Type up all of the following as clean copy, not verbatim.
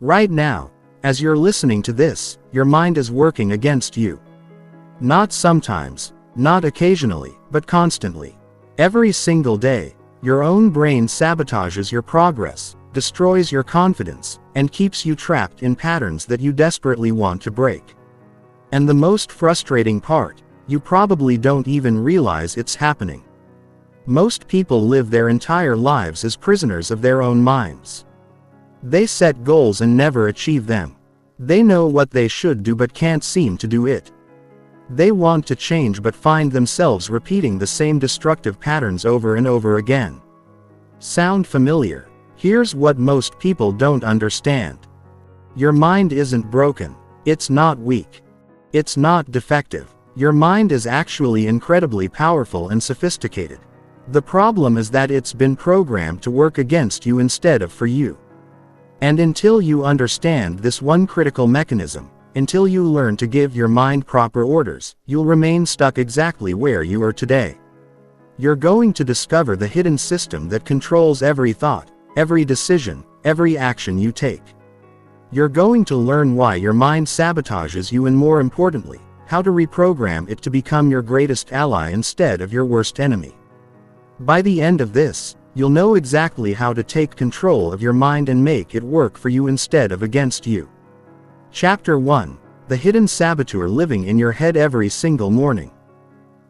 Right now, as you're listening to this, your mind is working against you. Not sometimes, not occasionally, but constantly. Every single day, your own brain sabotages your progress, destroys your confidence, and keeps you trapped in patterns that you desperately want to break. And the most frustrating part, you probably don't even realize it's happening. Most people live their entire lives as prisoners of their own minds. They set goals and never achieve them. They know what they should do but can't seem to do it. They want to change but find themselves repeating the same destructive patterns over and over again. Sound familiar? Here's what most people don't understand. Your mind isn't broken. It's not weak. It's not defective. Your mind is actually incredibly powerful and sophisticated. The problem is that it's been programmed to work against you instead of for you. And until you understand this one critical mechanism, until you learn to give your mind proper orders, you'll remain stuck exactly where you are today. You're going to discover the hidden system that controls every thought, every decision, every action you take. You're going to learn why your mind sabotages you and, more importantly, how to reprogram it to become your greatest ally instead of your worst enemy. By the end of this, you'll know exactly how to take control of your mind and make it work for you instead of against you. Chapter 1. The Hidden Saboteur Living in Your Head Every Single Morning.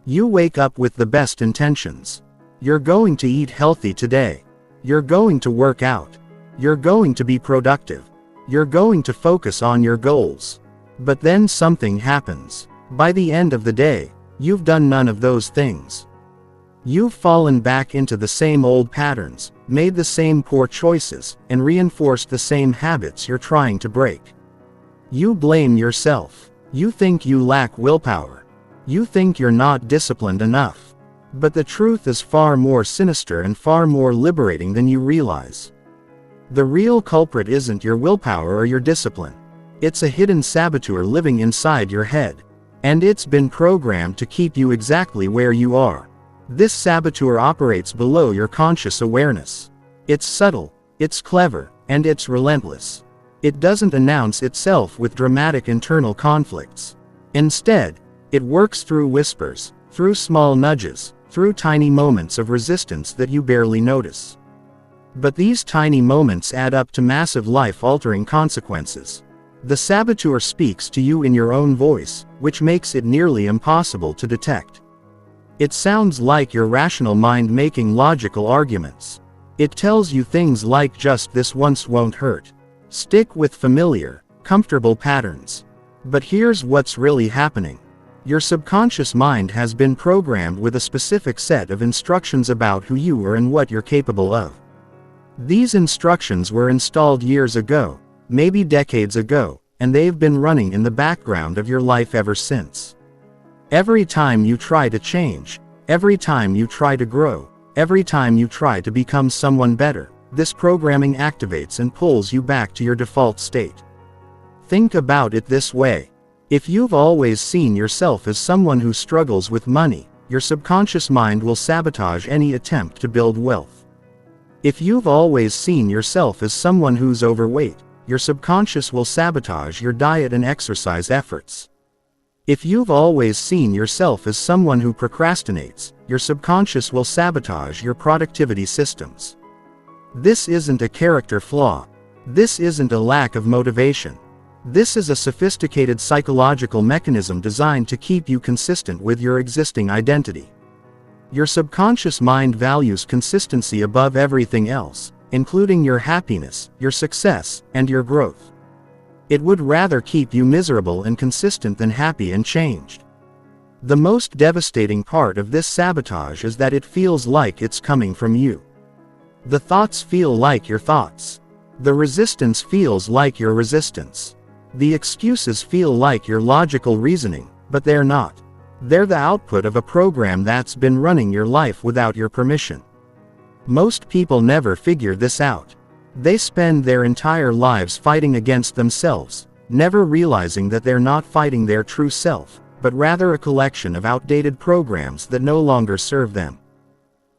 You wake up with the best intentions. You're going to eat healthy today. You're going to work out. You're going to be productive. You're going to focus on your goals. But then something happens. By the end of the day, you've done none of those things. You've fallen back into the same old patterns, made the same poor choices, and reinforced the same habits you're trying to break. You blame yourself. You think you lack willpower. You think you're not disciplined enough. But the truth is far more sinister and far more liberating than you realize. The real culprit isn't your willpower or your discipline. It's a hidden saboteur living inside your head. And it's been programmed to keep you exactly where you are. This saboteur operates below your conscious awareness. It's subtle, it's clever, and it's relentless. It doesn't announce itself with dramatic internal conflicts. Instead, it works through whispers, through small nudges, through tiny moments of resistance that you barely notice. But these tiny moments add up to massive life-altering consequences. The saboteur speaks to you in your own voice, which makes it nearly impossible to detect. It sounds like your rational mind making logical arguments. It tells you things like "just this once won't hurt. Stick with familiar, comfortable patterns." But here's what's really happening. Your subconscious mind has been programmed with a specific set of instructions about who you are and what you're capable of. These instructions were installed years ago, maybe decades ago, and they've been running in the background of your life ever since. Every time you try to change, every time you try to grow, every time you try to become someone better, this programming activates and pulls you back to your default state. Think about it this way. If you've always seen yourself as someone who struggles with money, your subconscious mind will sabotage any attempt to build wealth. If you've always seen yourself as someone who's overweight, your subconscious will sabotage your diet and exercise efforts. If you've always seen yourself as someone who procrastinates, your subconscious will sabotage your productivity systems. This isn't a character flaw. This isn't a lack of motivation. This is a sophisticated psychological mechanism designed to keep you consistent with your existing identity. Your subconscious mind values consistency above everything else, including your happiness, your success, and your growth. It would rather keep you miserable and consistent than happy and changed. The most devastating part of this sabotage is that it feels like it's coming from you. The thoughts feel like your thoughts. The resistance feels like your resistance. The excuses feel like your logical reasoning, but they're not. They're the output of a program that's been running your life without your permission. Most people never figure this out. They spend their entire lives fighting against themselves, never realizing that they're not fighting their true self, but rather a collection of outdated programs that no longer serve them.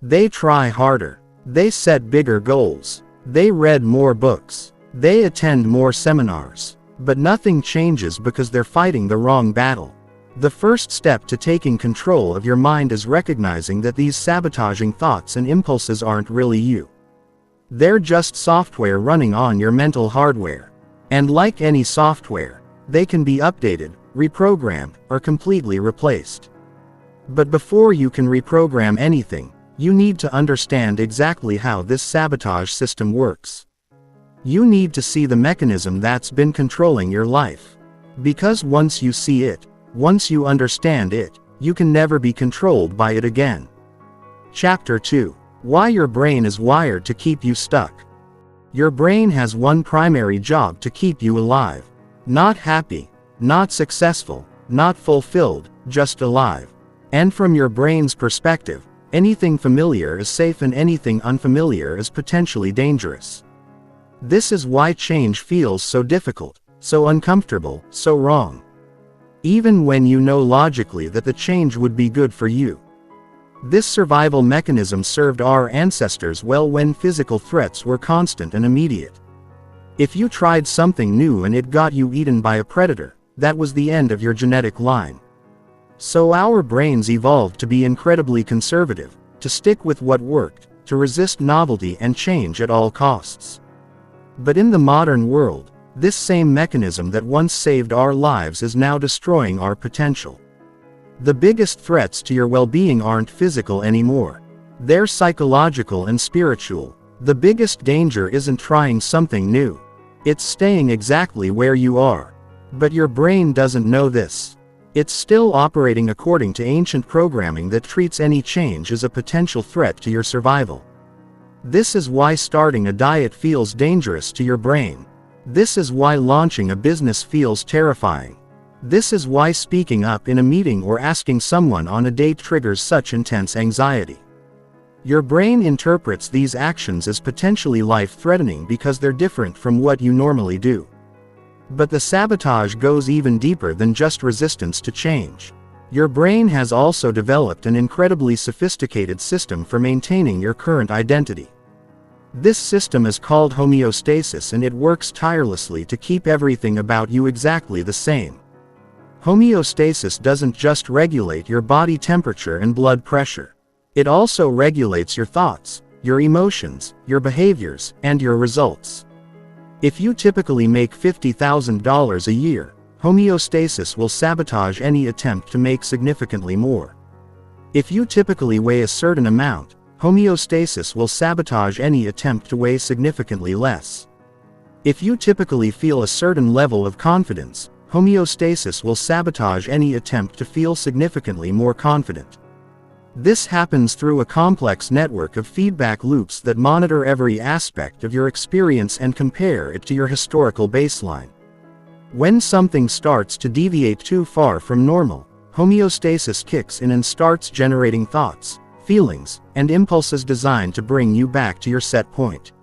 They try harder. They set bigger goals. They read more books. They attend more seminars. But nothing changes because they're fighting the wrong battle. The first step to taking control of your mind is recognizing that these sabotaging thoughts and impulses aren't really you. They're just software running on your mental hardware. And like any software, they can be updated, reprogrammed, or completely replaced. But before you can reprogram anything, you need to understand exactly how this sabotage system works. You need to see the mechanism that's been controlling your life. Because once you see it, once you understand it, you can never be controlled by it again. Chapter 2. Why your brain is wired to keep you stuck. Your brain has one primary job: to keep you alive. Not happy, not successful, not fulfilled, just alive. And from your brain's perspective, anything familiar is safe and anything unfamiliar is potentially dangerous. This is why change feels so difficult, so uncomfortable, so wrong. Even when you know logically that the change would be good for you. This survival mechanism served our ancestors well when physical threats were constant and immediate. If you tried something new and it got you eaten by a predator, that was the end of your genetic line. So our brains evolved to be incredibly conservative, to stick with what worked, to resist novelty and change at all costs. But in the modern world, this same mechanism that once saved our lives is now destroying our potential. The biggest threats to your well-being aren't physical anymore. They're psychological and spiritual. The biggest danger isn't trying something new. It's staying exactly where you are. But your brain doesn't know this. It's still operating according to ancient programming that treats any change as a potential threat to your survival. This is why starting a diet feels dangerous to your brain. This is why launching a business feels terrifying. This is why speaking up in a meeting or asking someone on a date triggers such intense anxiety. Your brain interprets these actions as potentially life-threatening because they're different from what you normally do. But the sabotage goes even deeper than just resistance to change. Your brain has also developed an incredibly sophisticated system for maintaining your current identity. This system is called homeostasis, and it works tirelessly to keep everything about you exactly the same. Homeostasis doesn't just regulate your body temperature and blood pressure. It also regulates your thoughts, your emotions, your behaviors, and your results. If you typically make $50,000 a year, homeostasis will sabotage any attempt to make significantly more. If you typically weigh a certain amount, homeostasis will sabotage any attempt to weigh significantly less. If you typically feel a certain level of confidence, homeostasis will sabotage any attempt to feel significantly more confident. This happens through a complex network of feedback loops that monitor every aspect of your experience and compare it to your historical baseline. When something starts to deviate too far from normal, homeostasis kicks in and starts generating thoughts, feelings, and impulses designed to bring you back to your set point.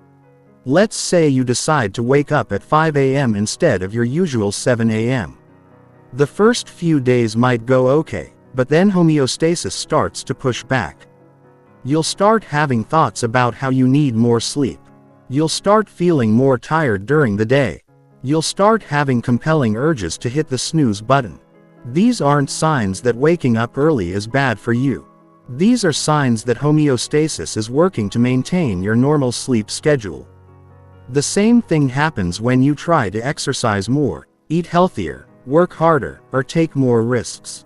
Let's say you decide to wake up at 5 a.m. instead of your usual 7 a.m. The first few days might go okay, but then homeostasis starts to push back. You'll start having thoughts about how you need more sleep. You'll start feeling more tired during the day. You'll start having compelling urges to hit the snooze button. These aren't signs that waking up early is bad for you. These are signs that homeostasis is working to maintain your normal sleep schedule. The same thing happens when you try to exercise more, eat healthier, work harder, or take more risks.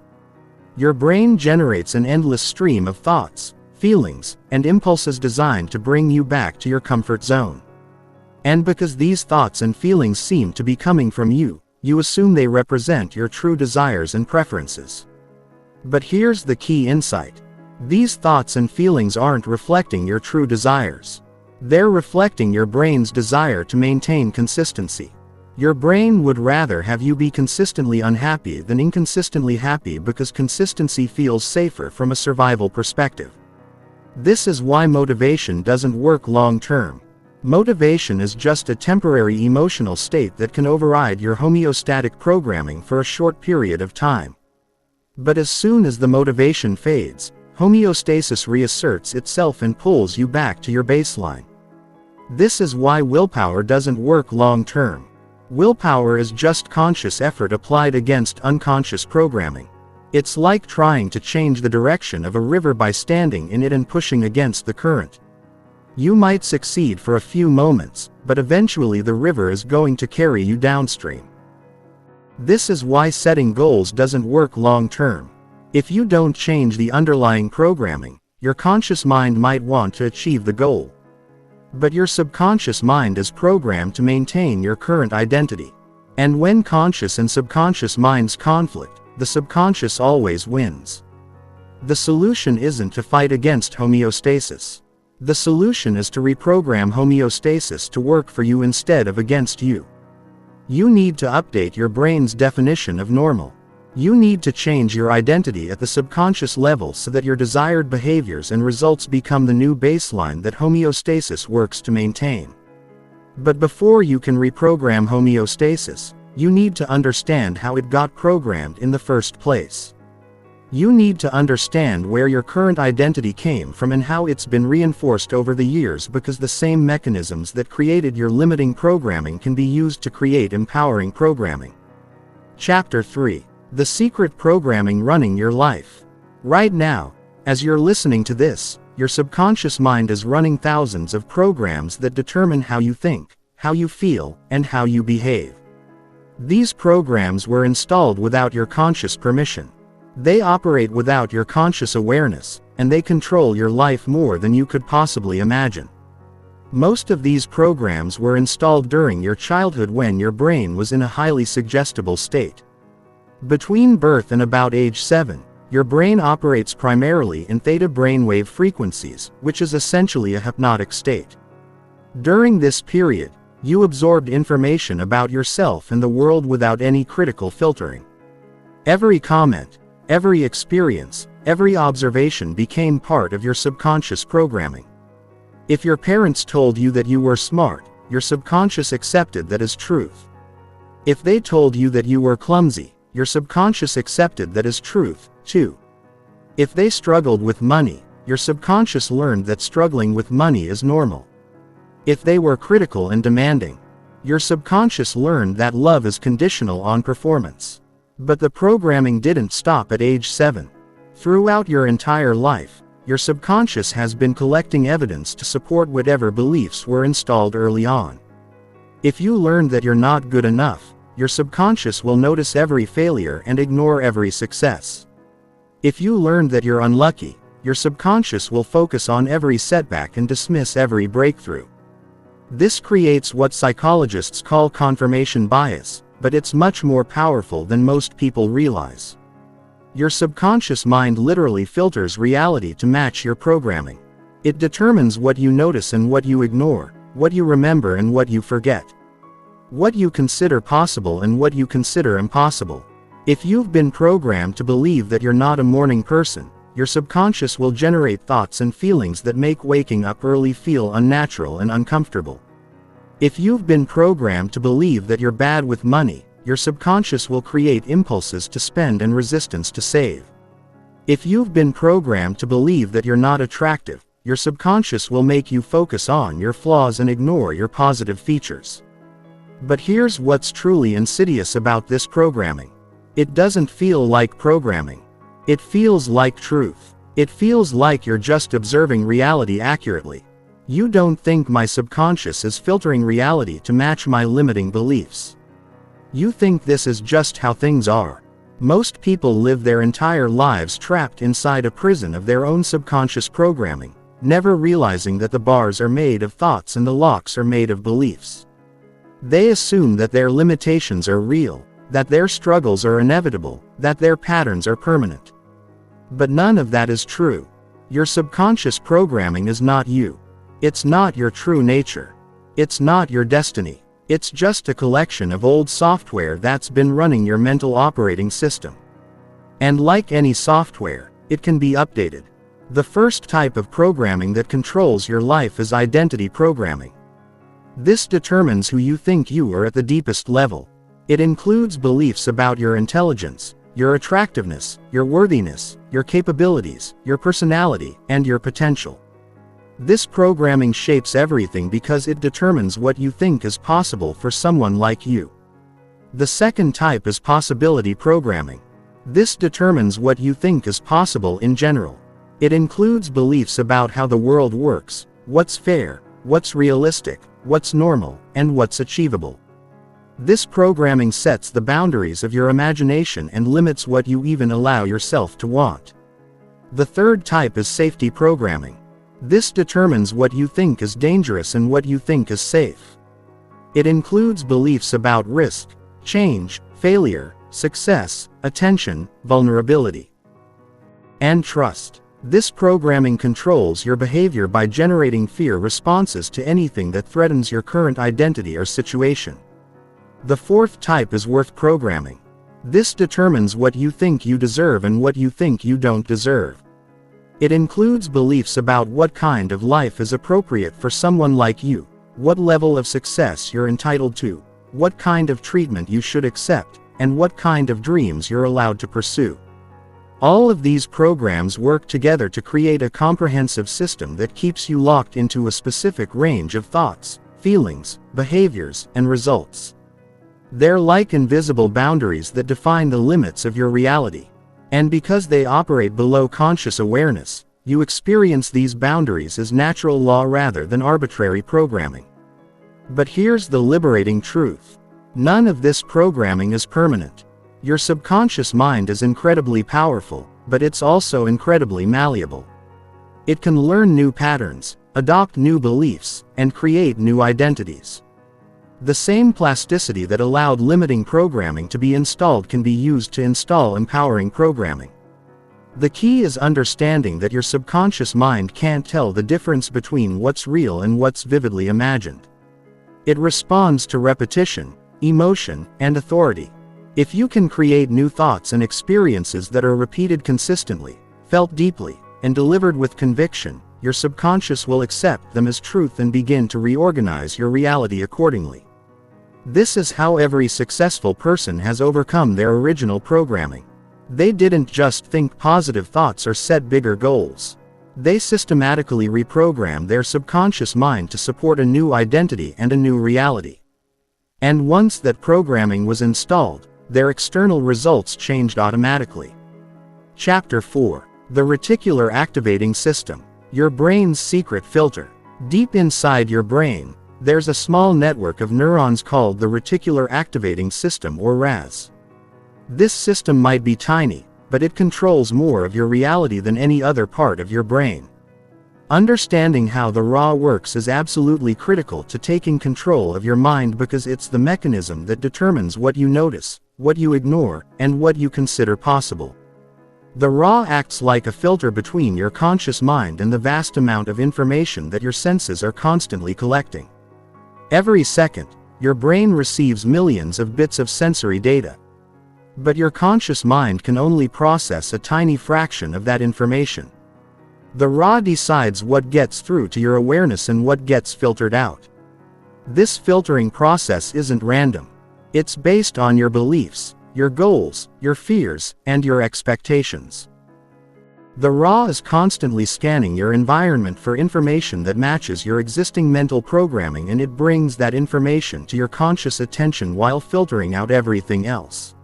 Your brain generates an endless stream of thoughts, feelings, and impulses designed to bring you back to your comfort zone. And because these thoughts and feelings seem to be coming from you, you assume they represent your true desires and preferences. But here's the key insight. These thoughts and feelings aren't reflecting your true desires. They're reflecting your brain's desire to maintain consistency. Your brain would rather have you be consistently unhappy than inconsistently happy because consistency feels safer from a survival perspective. This is why motivation doesn't work long term. Motivation is just a temporary emotional state that can override your homeostatic programming for a short period of time. But as soon as the motivation fades, homeostasis reasserts itself and pulls you back to your baseline. This is why willpower doesn't work long term. Willpower is just conscious effort applied against unconscious programming. It's like trying to change the direction of a river by standing in it and pushing against the current. You might succeed for a few moments, but eventually the river is going to carry you downstream. This is why setting goals doesn't work long term. If you don't change the underlying programming, your conscious mind might want to achieve the goal. But your subconscious mind is programmed to maintain your current identity. And when conscious and subconscious minds conflict, the subconscious always wins. The solution isn't to fight against homeostasis. The solution is to reprogram homeostasis to work for you instead of against you. You need to update your brain's definition of normal. You need to change your identity at the subconscious level so that your desired behaviors and results become the new baseline that homeostasis works to maintain. But before you can reprogram homeostasis, you need to understand how it got programmed in the first place. You need to understand where your current identity came from and how it's been reinforced over the years, because the same mechanisms that created your limiting programming can be used to create empowering programming. Chapter 3. The secret programming running your life. Right now, as you're listening to this, your subconscious mind is running thousands of programs that determine how you think, how you feel, and how you behave. These programs were installed without your conscious permission. They operate without your conscious awareness, and they control your life more than you could possibly imagine. Most of these programs were installed during your childhood when your brain was in a highly suggestible state. Between birth and about age 7, your brain operates primarily in theta brainwave frequencies, which is essentially a hypnotic state. During this period, you absorbed information about yourself and the world without any critical filtering. Every comment, every experience, every observation became part of your subconscious programming. If your parents told you that you were smart, your subconscious accepted that as truth. If they told you that you were clumsy, your subconscious accepted that as truth, too. If they struggled with money, your subconscious learned that struggling with money is normal. If they were critical and demanding, your subconscious learned that love is conditional on performance. But the programming didn't stop at age 7. Throughout your entire life, your subconscious has been collecting evidence to support whatever beliefs were installed early on. If you learned that you're not good enough, your subconscious will notice every failure and ignore every success. If you learned that you're unlucky, your subconscious will focus on every setback and dismiss every breakthrough. This creates what psychologists call confirmation bias, but it's much more powerful than most people realize. Your subconscious mind literally filters reality to match your programming. It determines what you notice and what you ignore, what you remember and what you forget, what you consider possible and what you consider impossible. If you've been programmed to believe that you're not a morning person, your subconscious will generate thoughts and feelings that make waking up early feel unnatural and uncomfortable. If you've been programmed to believe that you're bad with money, your subconscious will create impulses to spend and resistance to save. If you've been programmed to believe that you're not attractive, your subconscious will make you focus on your flaws and ignore your positive features. But here's what's truly insidious about this programming. It doesn't feel like programming. It feels like truth. It feels like you're just observing reality accurately. You don't think my subconscious is filtering reality to match my limiting beliefs. You think this is just how things are. Most people live their entire lives trapped inside a prison of their own subconscious programming, never realizing that the bars are made of thoughts and the locks are made of beliefs. They assume that their limitations are real, that their struggles are inevitable, that their patterns are permanent. But none of that is true. Your subconscious programming is not you. It's not your true nature. It's not your destiny. It's just a collection of old software that's been running your mental operating system. And like any software, it can be updated. The first type of programming that controls your life is identity programming. This determines who you think you are at the deepest level. It includes beliefs about your intelligence, your attractiveness, your worthiness, your capabilities, your personality, and your potential. This programming shapes everything because it determines what you think is possible for someone like you. The second type is possibility programming. This determines what you think is possible in general. It includes beliefs about how the world works, what's fair, what's realistic, what's normal, and what's achievable. This programming sets the boundaries of your imagination and limits what you even allow yourself to want. The third type is safety programming. This determines what you think is dangerous and what you think is safe. It includes beliefs about risk, change, failure, success, attention, vulnerability, and trust. This programming controls your behavior by generating fear responses to anything that threatens your current identity or situation. The fourth type is worth programming. This determines what you think you deserve and what you think you don't deserve. It includes beliefs about what kind of life is appropriate for someone like you, what level of success you're entitled to, what kind of treatment you should accept, and what kind of dreams you're allowed to pursue. All of these programs work together to create a comprehensive system that keeps you locked into a specific range of thoughts, feelings, behaviors, and results. They're like invisible boundaries that define the limits of your reality. And because they operate below conscious awareness, you experience these boundaries as natural law rather than arbitrary programming. But here's the liberating truth. None of this programming is permanent. Your subconscious mind is incredibly powerful, but it's also incredibly malleable. It can learn new patterns, adopt new beliefs, and create new identities. The same plasticity that allowed limiting programming to be installed can be used to install empowering programming. The key is understanding that your subconscious mind can't tell the difference between what's real and what's vividly imagined. It responds to repetition, emotion, and authority. If you can create new thoughts and experiences that are repeated consistently, felt deeply, and delivered with conviction, your subconscious will accept them as truth and begin to reorganize your reality accordingly. This is how every successful person has overcome their original programming. They didn't just think positive thoughts or set bigger goals. They systematically reprogrammed their subconscious mind to support a new identity and a new reality. And once that programming was installed, their external results changed automatically. Chapter 4. The Reticular Activating System. Your brain's secret filter. Deep inside your brain, there's a small network of neurons called the Reticular Activating System, or RAS. This system might be tiny, but it controls more of your reality than any other part of your brain. Understanding how the RA works is absolutely critical to taking control of your mind because it's the mechanism that determines what you notice, what you ignore, and what you consider possible. The RA acts like a filter between your conscious mind and the vast amount of information that your senses are constantly collecting. Every second, your brain receives millions of bits of sensory data. But your conscious mind can only process a tiny fraction of that information. The RA decides what gets through to your awareness and what gets filtered out. This filtering process isn't random. It's based on your beliefs, your goals, your fears, and your expectations. The RA is constantly scanning your environment for information that matches your existing mental programming, and it brings that information to your conscious attention while filtering out everything else.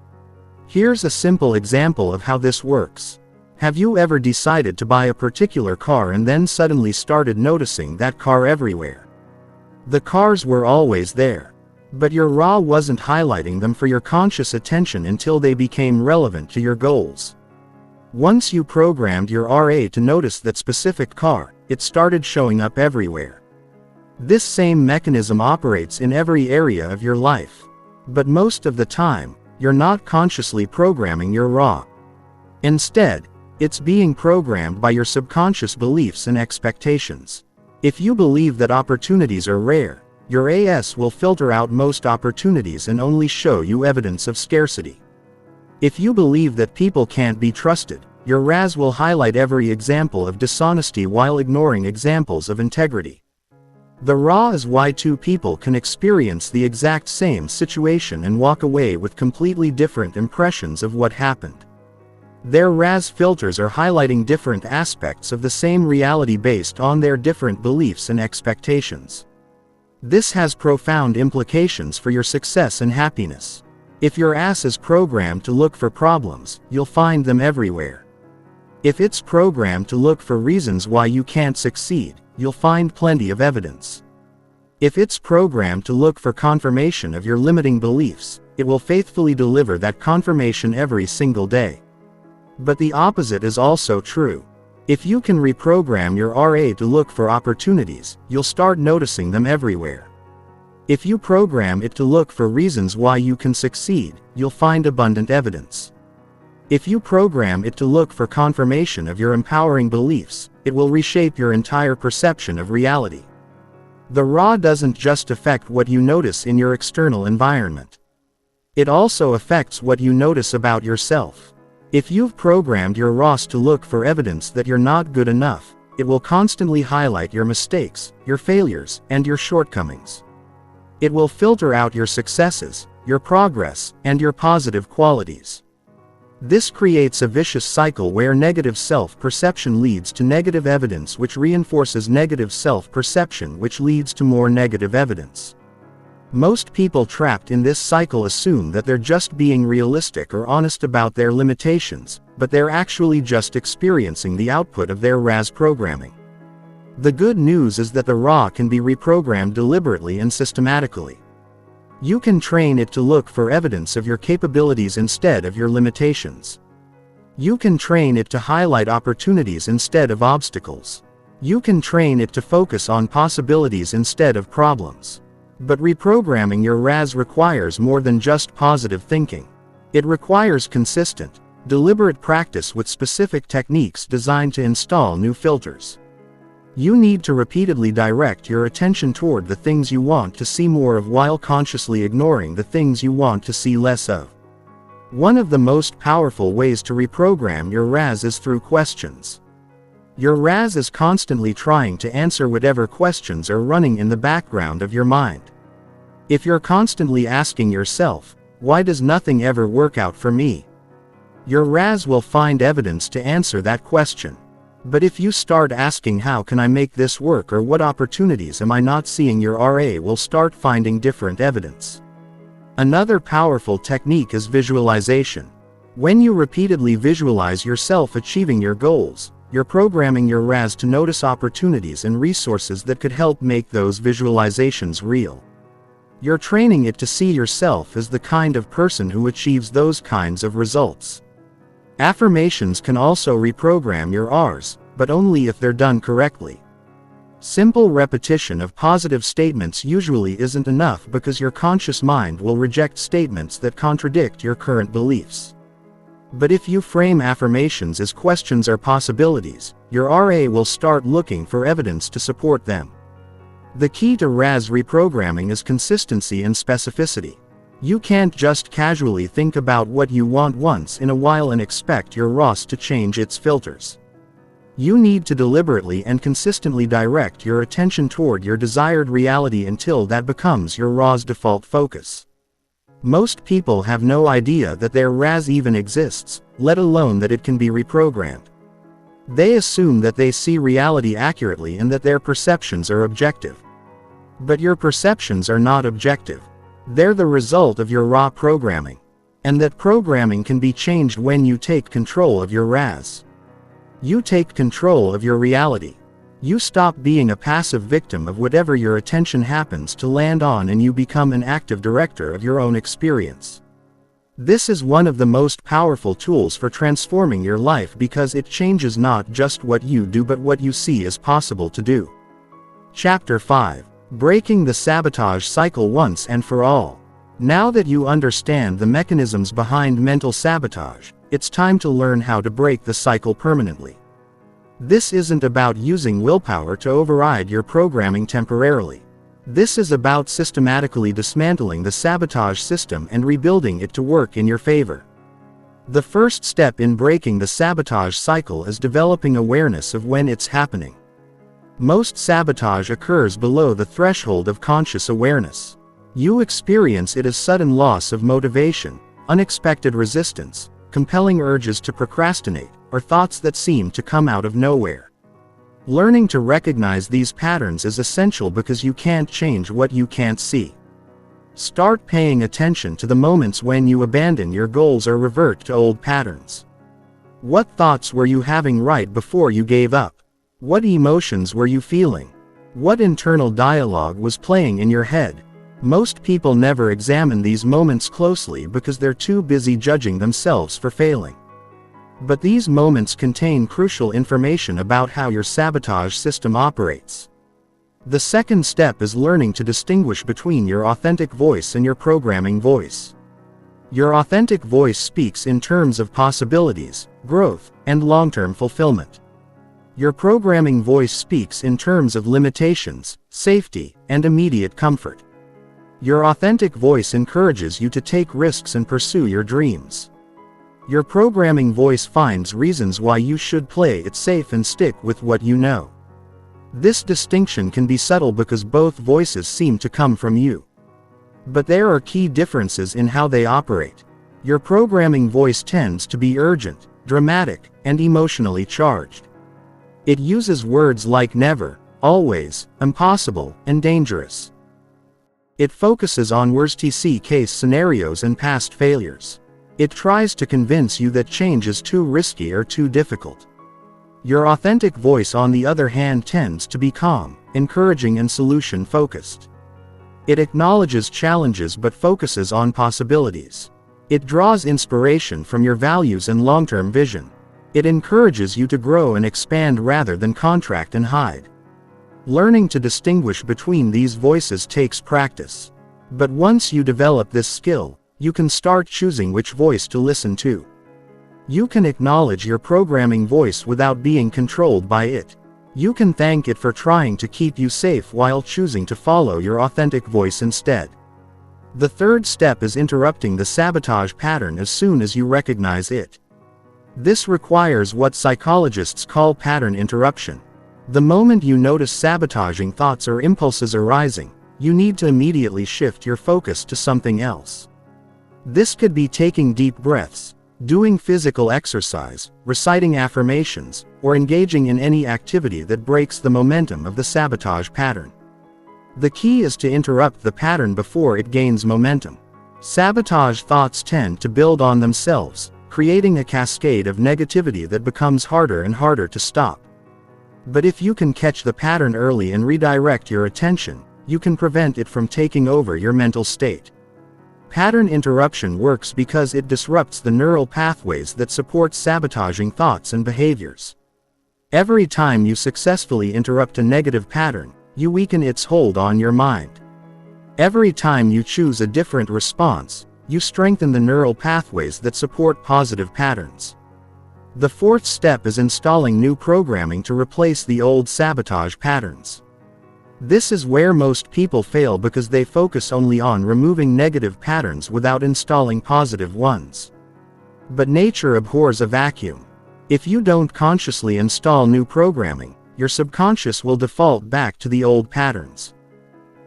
Here's a simple example of how this works. Have you ever decided to buy a particular car and then suddenly started noticing that car everywhere? The cars were always there, but your RA wasn't highlighting them for your conscious attention until they became relevant to your goals. Once you programmed your RA to notice that specific car, it started showing up everywhere. This same mechanism operates in every area of your life. But most of the time, you're not consciously programming your RA. Instead, it's being programmed by your subconscious beliefs and expectations. If you believe that opportunities are rare, your AS will filter out most opportunities and only show you evidence of scarcity. If you believe that people can't be trusted, your RAS will highlight every example of dishonesty while ignoring examples of integrity. The RA is why two people can experience the exact same situation and walk away with completely different impressions of what happened. Their RAS filters are highlighting different aspects of the same reality based on their different beliefs and expectations. This has profound implications for your success and happiness. If your ass is programmed to look for problems, you'll find them everywhere. If it's programmed to look for reasons why you can't succeed, you'll find plenty of evidence. If it's programmed to look for confirmation of your limiting beliefs, it will faithfully deliver that confirmation every single day. But the opposite is also true. If you can reprogram your RA to look for opportunities, you'll start noticing them everywhere. If you program it to look for reasons why you can succeed, you'll find abundant evidence. If you program it to look for confirmation of your empowering beliefs, it will reshape your entire perception of reality. The RA doesn't just affect what you notice in your external environment. It also affects what you notice about yourself. If you've programmed your RAS to look for evidence that you're not good enough, it will constantly highlight your mistakes, your failures, and your shortcomings. It will filter out your successes, your progress, and your positive qualities. This creates a vicious cycle where negative self-perception leads to negative evidence, which reinforces negative self-perception, which leads to more negative evidence. Most people trapped in this cycle assume that they're just being realistic or honest about their limitations, but they're actually just experiencing the output of their RAS programming. The good news is that the RA can be reprogrammed deliberately and systematically. You can train it to look for evidence of your capabilities instead of your limitations. You can train it to highlight opportunities instead of obstacles. You can train it to focus on possibilities instead of problems. But reprogramming your RAS requires more than just positive thinking. It requires consistent, deliberate practice with specific techniques designed to install new filters. You need to repeatedly direct your attention toward the things you want to see more of while consciously ignoring the things you want to see less of. One of the most powerful ways to reprogram your RAS is through questions. Your RAS is constantly trying to answer whatever questions are running in the background of your mind. If you're constantly asking yourself, "Why does nothing ever work out for me?" your RAS will find evidence to answer that question. But if you start asking, "How can I make this work?" or "What opportunities am I not seeing?" your RA will start finding different evidence. Another powerful technique is visualization. When you repeatedly visualize yourself achieving your goals, you're programming your RAS to notice opportunities and resources that could help make those visualizations real. You're training it to see yourself as the kind of person who achieves those kinds of results. Affirmations can also reprogram your Rs, but only if they're done correctly. Simple repetition of positive statements usually isn't enough because your conscious mind will reject statements that contradict your current beliefs. But if you frame affirmations as questions or possibilities, your RA will start looking for evidence to support them. The key to RAS reprogramming is consistency and specificity. You can't just casually think about what you want once in a while and expect your RAS to change its filters. You need to deliberately and consistently direct your attention toward your desired reality until that becomes your RAS default focus. Most people have no idea that their RAS even exists, let alone that it can be reprogrammed. They assume that they see reality accurately and that their perceptions are objective. But your perceptions are not objective. They're the result of your RA programming. And that programming can be changed when you take control of your RAS. You take control of your reality. You stop being a passive victim of whatever your attention happens to land on, and you become an active director of your own experience. This is one of the most powerful tools for transforming your life because it changes not just what you do but what you see as possible to do. Chapter 5. Breaking the Sabotage Cycle Once and for All. Now that you understand the mechanisms behind mental sabotage, it's time to learn how to break the cycle permanently. This isn't about using willpower to override your programming temporarily. This is about systematically dismantling the sabotage system and rebuilding it to work in your favor. The first step in breaking the sabotage cycle is developing awareness of when it's happening. Most sabotage occurs below the threshold of conscious awareness. You experience it as sudden loss of motivation, unexpected resistance, compelling urges to procrastinate, or thoughts that seem to come out of nowhere. Learning to recognize these patterns is essential because you can't change what you can't see. Start paying attention to the moments when you abandon your goals or revert to old patterns. What thoughts were you having right before you gave up? What emotions were you feeling? What internal dialogue was playing in your head? Most people never examine these moments closely because they're too busy judging themselves for failing. But these moments contain crucial information about how your sabotage system operates. The second step is learning to distinguish between your authentic voice and your programming voice. Your authentic voice speaks in terms of possibilities, growth, and long-term fulfillment. Your programming voice speaks in terms of limitations, safety, and immediate comfort. Your authentic voice encourages you to take risks and pursue your dreams. Your programming voice finds reasons why you should play it safe and stick with what you know. This distinction can be subtle because both voices seem to come from you. But there are key differences in how they operate. Your programming voice tends to be urgent, dramatic, and emotionally charged. It uses words like never, always, impossible, and dangerous. It focuses on worst-case scenarios and past failures. It tries to convince you that change is too risky or too difficult. Your authentic voice, on the other hand, tends to be calm, encouraging, and solution-focused. It acknowledges challenges but focuses on possibilities. It draws inspiration from your values and long-term vision. It encourages you to grow and expand rather than contract and hide. Learning to distinguish between these voices takes practice. But once you develop this skill, you can start choosing which voice to listen to. You can acknowledge your programming voice without being controlled by it. You can thank it for trying to keep you safe while choosing to follow your authentic voice instead. The third step is interrupting the sabotage pattern as soon as you recognize it. This requires what psychologists call pattern interruption. The moment you notice sabotaging thoughts or impulses arising, you need to immediately shift your focus to something else. This could be taking deep breaths, doing physical exercise, reciting affirmations, or engaging in any activity that breaks the momentum of the sabotage pattern. The key is to interrupt the pattern before it gains momentum. Sabotage thoughts tend to build on themselves, creating a cascade of negativity that becomes harder and harder to stop. But if you can catch the pattern early and redirect your attention, you can prevent it from taking over your mental state. Pattern interruption works because it disrupts the neural pathways that support sabotaging thoughts and behaviors. Every time you successfully interrupt a negative pattern, you weaken its hold on your mind. Every time you choose a different response, you strengthen the neural pathways that support positive patterns. The fourth step is installing new programming to replace the old sabotage patterns. This is where most people fail because they focus only on removing negative patterns without installing positive ones. But nature abhors a vacuum. If you don't consciously install new programming, your subconscious will default back to the old patterns.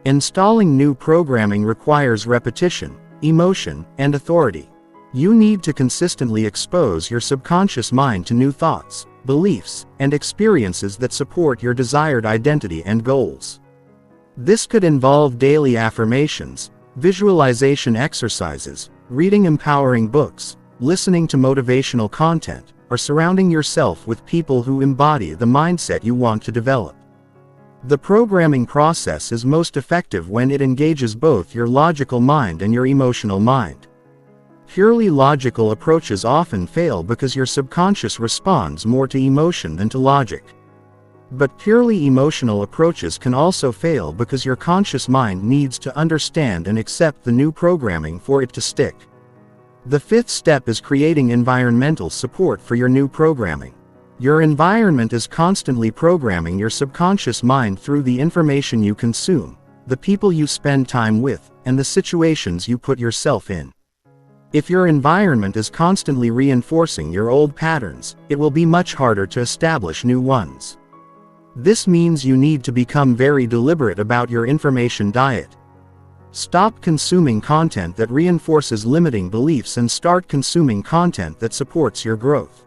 Installing new programming requires repetition, emotion, and authority. You need to consistently expose your subconscious mind to new thoughts, beliefs, and experiences that support your desired identity and goals. This could involve daily affirmations, visualization exercises, reading empowering books, listening to motivational content, or surrounding yourself with people who embody the mindset you want to develop. The programming process is most effective when it engages both your logical mind and your emotional mind. Purely logical approaches often fail because your subconscious responds more to emotion than to logic. But purely emotional approaches can also fail because your conscious mind needs to understand and accept the new programming for it to stick. The fifth step is creating environmental support for your new programming. Your environment is constantly programming your subconscious mind through the information you consume, the people you spend time with, and the situations you put yourself in. If your environment is constantly reinforcing your old patterns, it will be much harder to establish new ones. This means you need to become very deliberate about your information diet. Stop consuming content that reinforces limiting beliefs and start consuming content that supports your growth.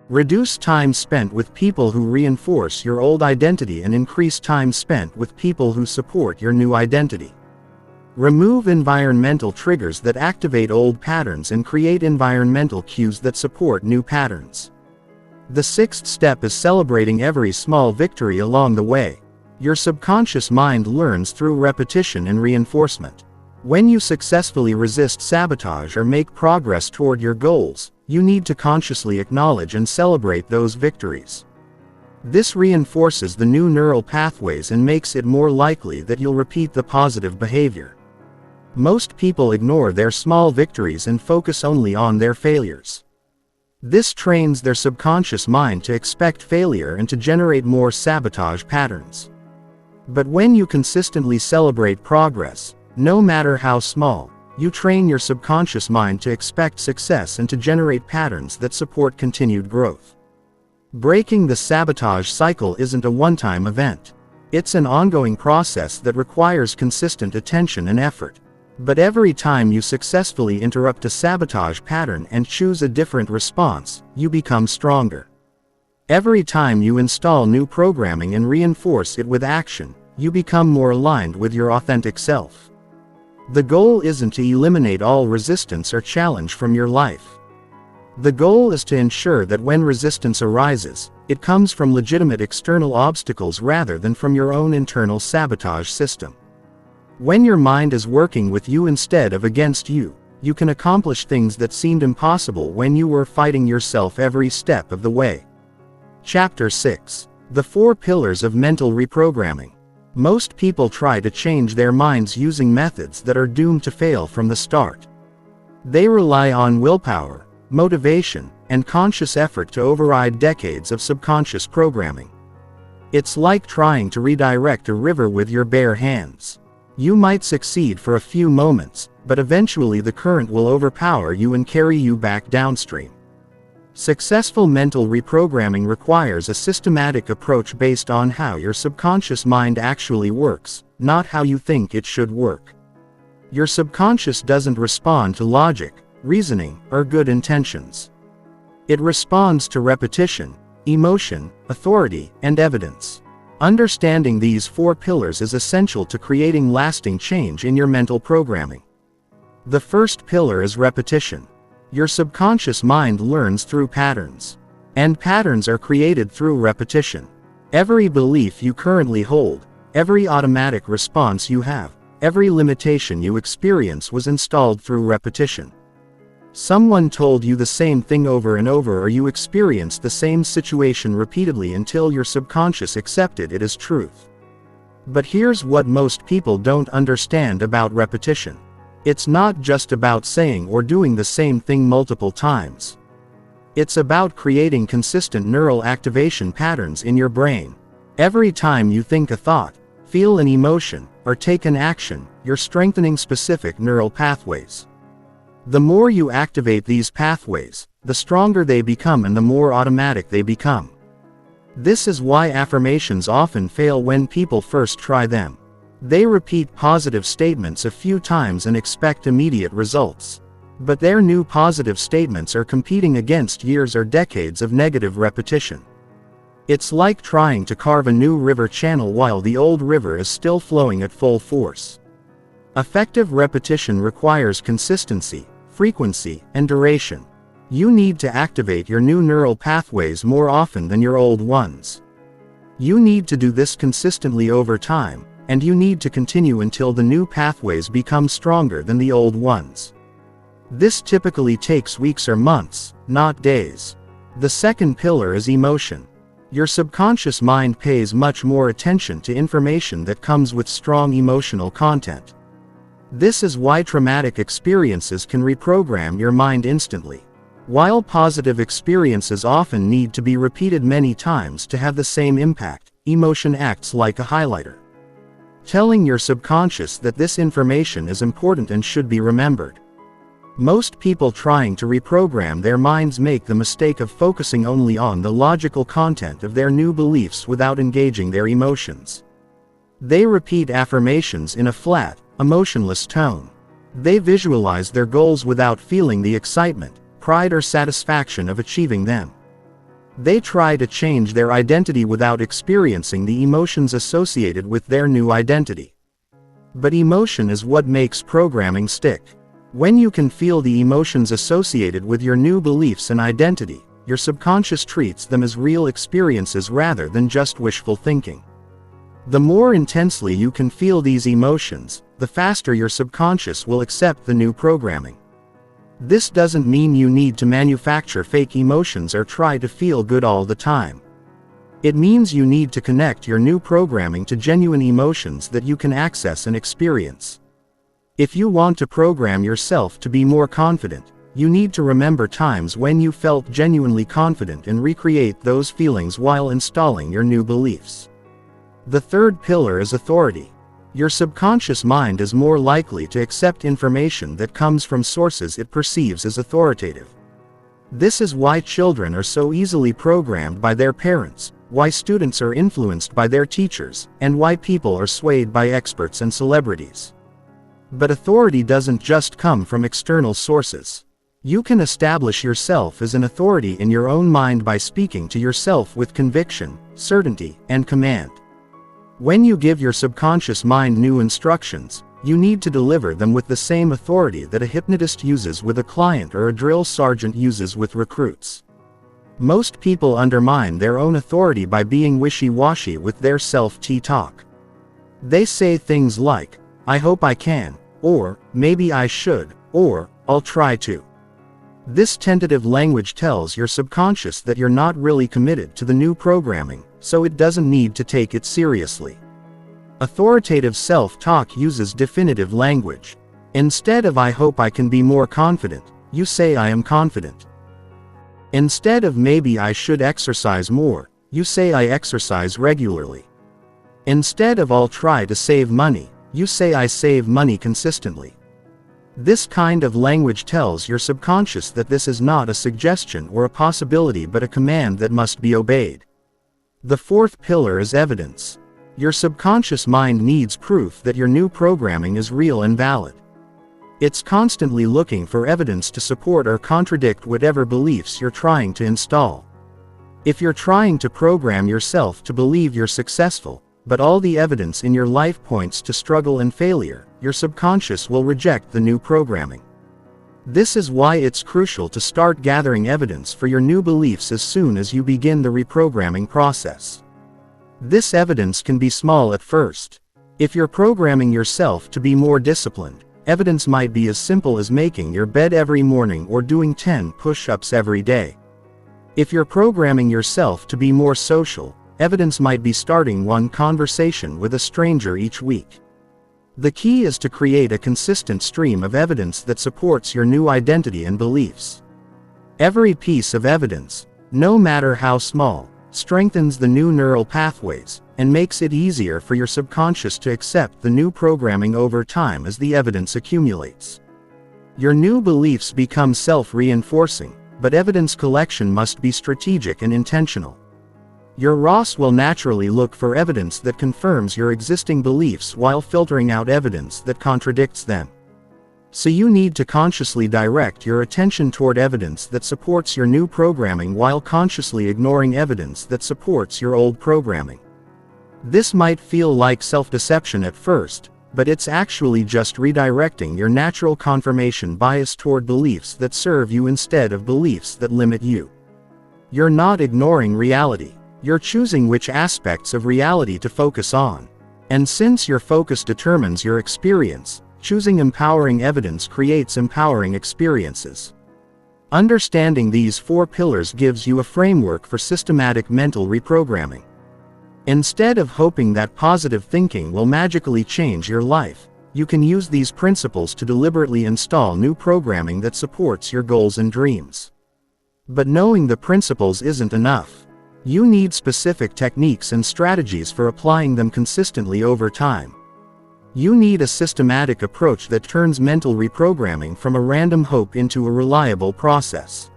Reduce time spent with people who reinforce your old identity and increase time spent with people who support your new identity. Remove environmental triggers that activate old patterns and create environmental cues that support new patterns. The sixth step is celebrating every small victory along the way. Your subconscious mind learns through repetition and reinforcement. When you successfully resist sabotage or make progress toward your goals, you need to consciously acknowledge and celebrate those victories. This reinforces the new neural pathways and makes it more likely that you'll repeat the positive behavior. Most people ignore their small victories and focus only on their failures. This trains their subconscious mind to expect failure and to generate more sabotage patterns. But when you consistently celebrate progress, no matter how small, you train your subconscious mind to expect success and to generate patterns that support continued growth. Breaking the sabotage cycle isn't a one-time event. It's an ongoing process that requires consistent attention and effort. But every time you successfully interrupt a sabotage pattern and choose a different response, you become stronger. Every time you install new programming and reinforce it with action, you become more aligned with your authentic self. The goal isn't to eliminate all resistance or challenge from your life. The goal is to ensure that when resistance arises, it comes from legitimate external obstacles rather than from your own internal sabotage system. When your mind is working with you instead of against you, you can accomplish things that seemed impossible when you were fighting yourself every step of the way. Chapter 6. The 4 Pillars of Mental Reprogramming. Most people try to change their minds using methods that are doomed to fail from the start. They rely on willpower, motivation, and conscious effort to override decades of subconscious programming. It's like trying to redirect a river with your bare hands. You might succeed for a few moments, but eventually the current will overpower you and carry you back downstream. Successful mental reprogramming requires a systematic approach based on how your subconscious mind actually works, not how you think it should work. Your subconscious doesn't respond to logic, reasoning, or good intentions. It responds to repetition, emotion, authority, and evidence. Understanding these 4 pillars is essential to creating lasting change in your mental programming. The first pillar is repetition. Your subconscious mind learns through patterns. And patterns are created through repetition. Every belief you currently hold, every automatic response you have, every limitation you experience was installed through repetition. Someone told you the same thing over and over, or you experienced the same situation repeatedly until your subconscious accepted it as truth. But here's what most people don't understand about repetition. It's not just about saying or doing the same thing multiple times. It's about creating consistent neural activation patterns in your brain. Every time you think a thought, feel an emotion, or take an action, you're strengthening specific neural pathways. The more you activate these pathways, the stronger they become and the more automatic they become. This is why affirmations often fail when people first try them. They repeat positive statements a few times and expect immediate results. But their new positive statements are competing against years or decades of negative repetition. It's like trying to carve a new river channel while the old river is still flowing at full force. Effective repetition requires consistency, frequency, and duration. You need to activate your new neural pathways more often than your old ones. You need to do this consistently over time, and you need to continue until the new pathways become stronger than the old ones. This typically takes weeks or months, not days. The second pillar is emotion. Your subconscious mind pays much more attention to information that comes with strong emotional content. This is why traumatic experiences can reprogram your mind instantly. While positive experiences often need to be repeated many times to have the same impact, emotion acts like a highlighter, telling your subconscious that this information is important and should be remembered. Most people trying to reprogram their minds make the mistake of focusing only on the logical content of their new beliefs without engaging their emotions. They repeat affirmations in a flat, emotionless tone. They visualize their goals without feeling the excitement, pride or satisfaction of achieving them. They try to change their identity without experiencing the emotions associated with their new identity. But emotion is what makes programming stick. When you can feel the emotions associated with your new beliefs and identity, your subconscious treats them as real experiences rather than just wishful thinking. The more intensely you can feel these emotions, the faster your subconscious will accept the new programming. This doesn't mean you need to manufacture fake emotions or try to feel good all the time. It means you need to connect your new programming to genuine emotions that you can access and experience. If you want to program yourself to be more confident, you need to remember times when you felt genuinely confident and recreate those feelings while installing your new beliefs. The third pillar is authority. Your subconscious mind is more likely to accept information that comes from sources it perceives as authoritative. This is why children are so easily programmed by their parents, why students are influenced by their teachers, and why people are swayed by experts and celebrities. But authority doesn't just come from external sources. You can establish yourself as an authority in your own mind by speaking to yourself with conviction, certainty, and command. When you give your subconscious mind new instructions, you need to deliver them with the same authority that a hypnotist uses with a client or a drill sergeant uses with recruits. Most people undermine their own authority by being wishy-washy with their self-talk. They say things like, "I hope I can," or "maybe I should," or "I'll try to." This tentative language tells your subconscious that you're not really committed to the new programming, so it doesn't need to take it seriously. Authoritative self-talk uses definitive language. Instead of "I hope I can be more confident," you say "I am confident." Instead of "maybe I should exercise more," you say "I exercise regularly." Instead of "I'll try to save money," you say "I save money consistently." This kind of language tells your subconscious that this is not a suggestion or a possibility but a command that must be obeyed. The fourth pillar is evidence. Your subconscious mind needs proof that your new programming is real and valid. It's constantly looking for evidence to support or contradict whatever beliefs you're trying to install. If you're trying to program yourself to believe you're successful, but all the evidence in your life points to struggle and failure, your subconscious will reject the new programming. This is why it's crucial to start gathering evidence for your new beliefs as soon as you begin the reprogramming process. This evidence can be small at first. If you're programming yourself to be more disciplined, evidence might be as simple as making your bed every morning or doing 10 push-ups every day. If you're programming yourself to be more social, evidence might be starting one conversation with a stranger each week. The key is to create a consistent stream of evidence that supports your new identity and beliefs. Every piece of evidence, no matter how small, strengthens the new neural pathways, and makes it easier for your subconscious to accept the new programming over time as the evidence accumulates. Your new beliefs become self-reinforcing, but evidence collection must be strategic and intentional. Your ROS will naturally look for evidence that confirms your existing beliefs while filtering out evidence that contradicts them. So you need to consciously direct your attention toward evidence that supports your new programming while consciously ignoring evidence that supports your old programming. This might feel like self-deception at first, but it's actually just redirecting your natural confirmation bias toward beliefs that serve you instead of beliefs that limit you. You're not ignoring reality. You're choosing which aspects of reality to focus on. And since your focus determines your experience, choosing empowering evidence creates empowering experiences. Understanding these 4 pillars gives you a framework for systematic mental reprogramming. Instead of hoping that positive thinking will magically change your life, you can use these principles to deliberately install new programming that supports your goals and dreams. But knowing the principles isn't enough. You need specific techniques and strategies for applying them consistently over time. You need a systematic approach that turns mental reprogramming from a random hope into a reliable process.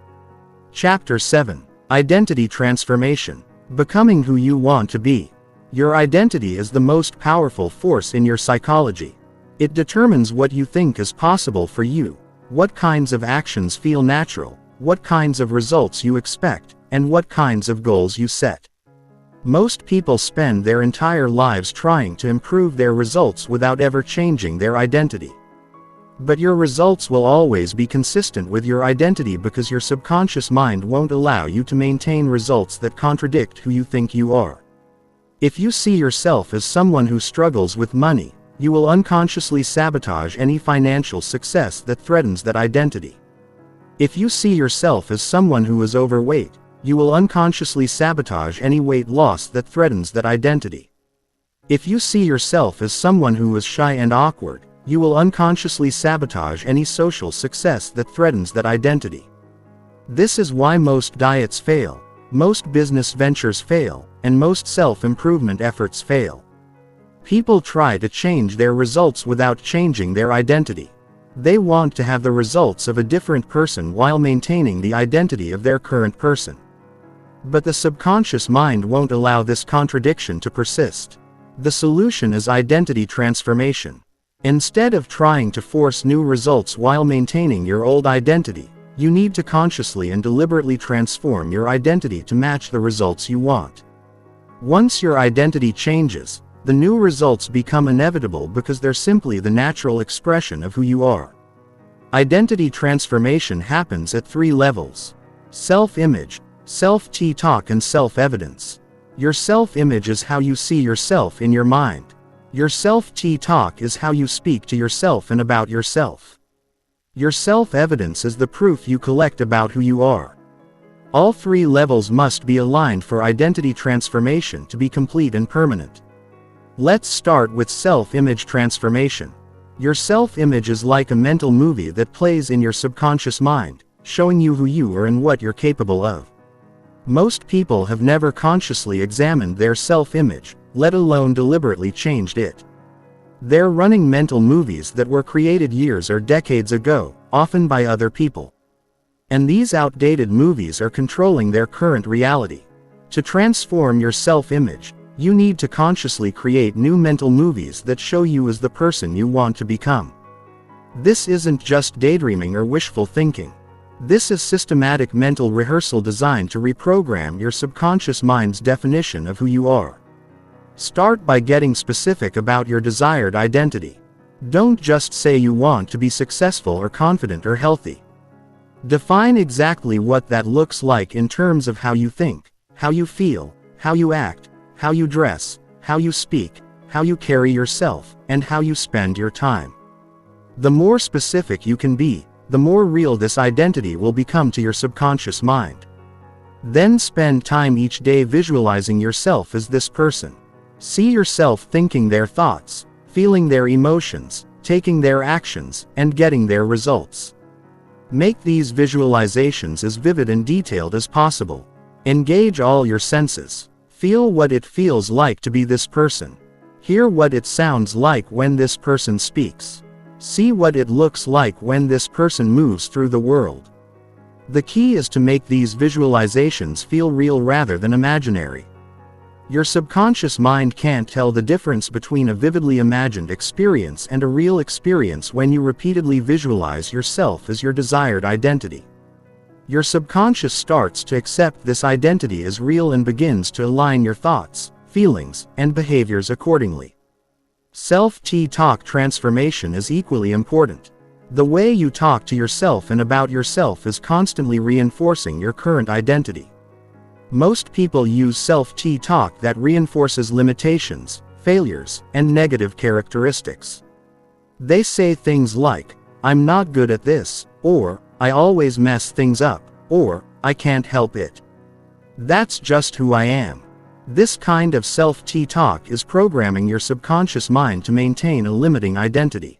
Chapter 7. Identity Transformation. Becoming who you want to be. Your identity is the most powerful force in your psychology. It determines what you think is possible for you, what kinds of actions feel natural, what kinds of results you expect, and what kinds of goals you set. Most people spend their entire lives trying to improve their results without ever changing their identity. But your results will always be consistent with your identity because your subconscious mind won't allow you to maintain results that contradict who you think you are. If you see yourself as someone who struggles with money, you will unconsciously sabotage any financial success that threatens that identity. If you see yourself as someone who is overweight, you will unconsciously sabotage any weight loss that threatens that identity. If you see yourself as someone who is shy and awkward, you will unconsciously sabotage any social success that threatens that identity. This is why most diets fail, most business ventures fail, and most self-improvement efforts fail. People try to change their results without changing their identity. They want to have the results of a different person while maintaining the identity of their current person. But the subconscious mind won't allow this contradiction to persist. The solution is identity transformation. Instead of trying to force new results while maintaining your old identity, you need to consciously and deliberately transform your identity to match the results you want. Once your identity changes, the new results become inevitable because they're simply the natural expression of who you are. Identity transformation happens at 3 levels: self-image, self-talk, and self-evidence. Your self-image is how you see yourself in your mind. Your self-talk is how you speak to yourself and about yourself. Your self-evidence is the proof you collect about who you are. All 3 levels must be aligned for identity transformation to be complete and permanent. Let's start with self-image transformation. Your self-image is like a mental movie that plays in your subconscious mind, showing you who you are and what you're capable of. Most people have never consciously examined their self-image, let alone deliberately changed it. They're running mental movies that were created years or decades ago, often by other people. And these outdated movies are controlling their current reality. To transform your self-image, you need to consciously create new mental movies that show you as the person you want to become. This isn't just daydreaming or wishful thinking. This is systematic mental rehearsal designed to reprogram your subconscious mind's definition of who you are. Start by getting specific about your desired identity. Don't just say you want to be successful or confident or healthy. Define exactly what that looks like in terms of how you think, how you feel, how you act, how you dress, how you speak, how you carry yourself, and how you spend your time. The more specific you can be, the more real this identity will become to your subconscious mind. Then spend time each day visualizing yourself as this person. See yourself thinking their thoughts, feeling their emotions, taking their actions, and getting their results. Make these visualizations as vivid and detailed as possible. Engage all your senses. Feel what it feels like to be this person. Hear what it sounds like when this person speaks. See what it looks like when this person moves through the world. The key is to make these visualizations feel real rather than imaginary. Your subconscious mind can't tell the difference between a vividly imagined experience and a real experience when you repeatedly visualize yourself as your desired identity. Your subconscious starts to accept this identity as real and begins to align your thoughts, feelings, and behaviors accordingly. Self-talk transformation is equally important. The way you talk to yourself and about yourself is constantly reinforcing your current identity. Most people use self-talk that reinforces limitations, failures, and negative characteristics. They say things like, "I'm not good at this," or "I always mess things up," or "I can't help it. That's just who I am." This kind of self-talk is programming your subconscious mind to maintain a limiting identity.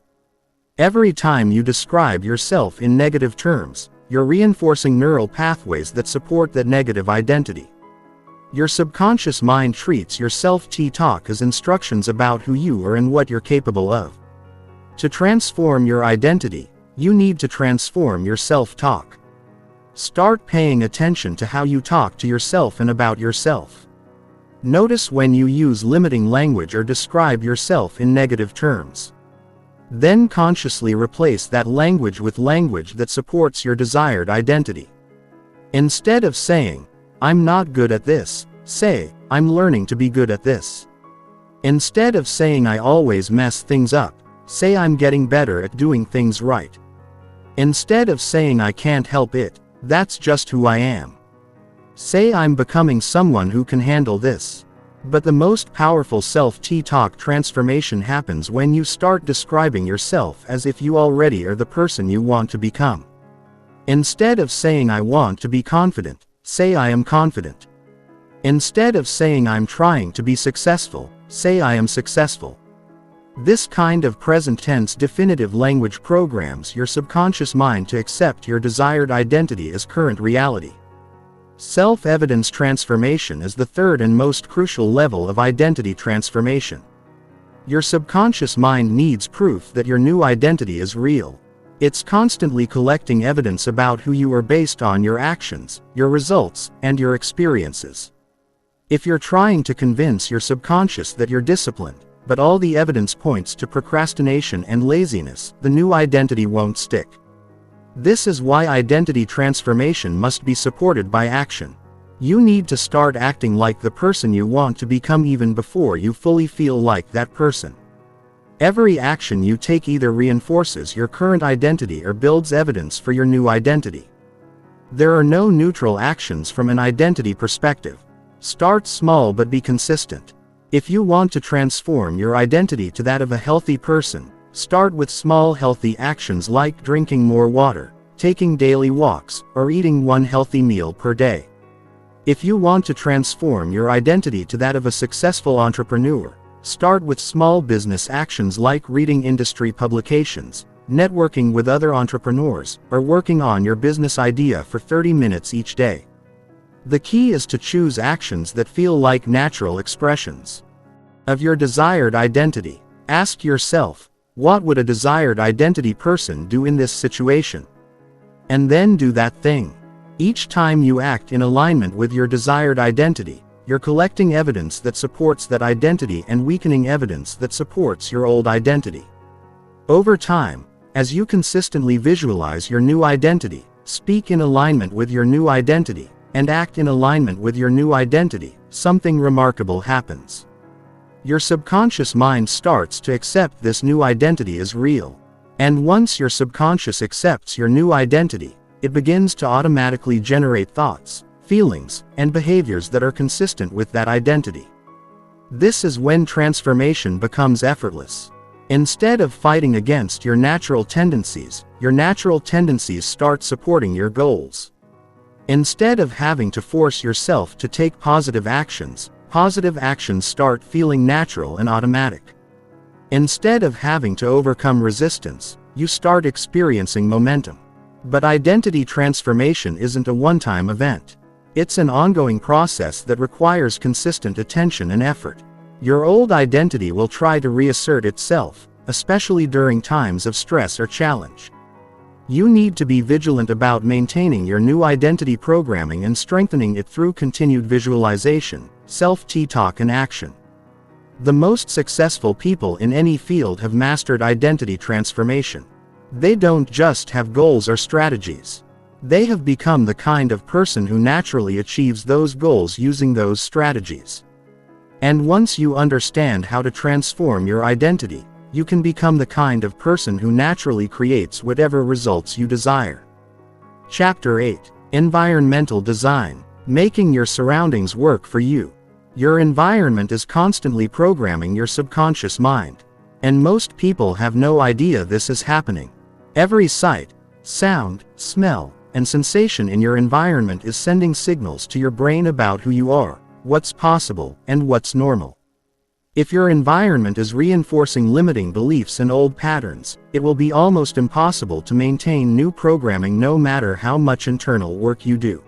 Every time you describe yourself in negative terms, you're reinforcing neural pathways that support that negative identity. Your subconscious mind treats your self-talk as instructions about who you are and what you're capable of. To transform your identity, you need to transform your self-talk. Start paying attention to how you talk to yourself and about yourself. Notice when you use limiting language or describe yourself in negative terms. Then consciously replace that language with language that supports your desired identity. Instead of saying, "I'm not good at this," say, "I'm learning to be good at this." Instead of saying, "I always mess things up," say, "I'm getting better at doing things right." Instead of saying, "I can't help it, that's just who I am," say, "I'm becoming someone who can handle this." But the most powerful self-talk transformation happens when you start describing yourself as if you already are the person you want to become. Instead of saying, "I want to be confident," say, "I am confident." Instead of saying, "I'm trying to be successful," say, "I am successful." This kind of present tense definitive language programs your subconscious mind to accept your desired identity as current reality. Self-evidence transformation is the third and most crucial level of identity transformation. Your subconscious mind needs proof that your new identity is real. It's constantly collecting evidence about who you are based on your actions, your results, and your experiences. If you're trying to convince your subconscious that you're disciplined, but all the evidence points to procrastination and laziness, the new identity won't stick. This is why identity transformation must be supported by action. You need to start acting like the person you want to become even before you fully feel like that person. Every action you take either reinforces your current identity or builds evidence for your new identity. There are no neutral actions from an identity perspective. Start small but be consistent. If you want to transform your identity to that of a healthy person, start with small healthy actions like drinking more water, taking daily walks, or eating one healthy meal per day. If you want to transform your identity to that of a successful entrepreneur, start with small business actions like reading industry publications, networking with other entrepreneurs, or working on your business idea for 30 minutes each day. The key is to choose actions that feel like natural expressions of your desired identity. Ask yourself, what would a desired identity person do in this situation? And then do that thing. Each time you act in alignment with your desired identity, you're collecting evidence that supports that identity and weakening evidence that supports your old identity. Over time, as you consistently visualize your new identity, speak in alignment with your new identity, and act in alignment with your new identity, something remarkable happens. Your subconscious mind starts to accept this new identity as real. And once your subconscious accepts your new identity, it begins to automatically generate thoughts, feelings, and behaviors that are consistent with that identity. This is when transformation becomes effortless. Instead of fighting against your natural tendencies start supporting your goals. Instead of having to force yourself to take positive actions start feeling natural and automatic. Instead of having to overcome resistance, you start experiencing momentum. But identity transformation isn't a one-time event. It's an ongoing process that requires consistent attention and effort. Your old identity will try to reassert itself, especially during times of stress or challenge. You need to be vigilant about maintaining your new identity programming and strengthening it through continued visualization, self-talk and action. The most successful people in any field have mastered identity transformation. They don't just have goals or strategies. They have become the kind of person who naturally achieves those goals using those strategies. And once you understand how to transform your identity, you can become the kind of person who naturally creates whatever results you desire. Chapter 8. Environmental Design. Making your surroundings work for you. Your environment is constantly programming your subconscious mind. And most people have no idea this is happening. Every sight, sound, smell, and sensation in your environment is sending signals to your brain about who you are, what's possible, and what's normal. If your environment is reinforcing limiting beliefs and old patterns, it will be almost impossible to maintain new programming no matter how much internal work you do.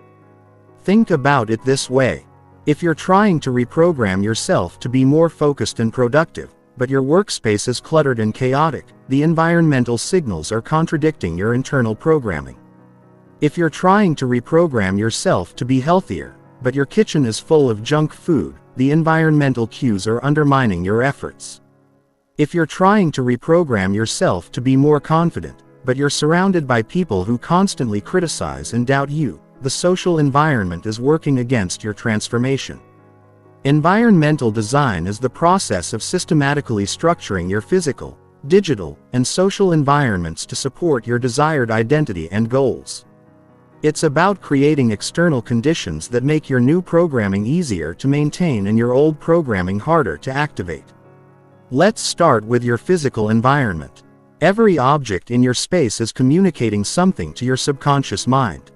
Think about it this way. If you're trying to reprogram yourself to be more focused and productive, but your workspace is cluttered and chaotic, the environmental signals are contradicting your internal programming. If you're trying to reprogram yourself to be healthier, but your kitchen is full of junk food, the environmental cues are undermining your efforts. If you're trying to reprogram yourself to be more confident, but you're surrounded by people who constantly criticize and doubt you, the social environment is working against your transformation. Environmental design is the process of systematically structuring your physical, digital, and social environments to support your desired identity and goals. It's about creating external conditions that make your new programming easier to maintain and your old programming harder to activate. Let's start with your physical environment. Every object in your space is communicating something to your subconscious mind.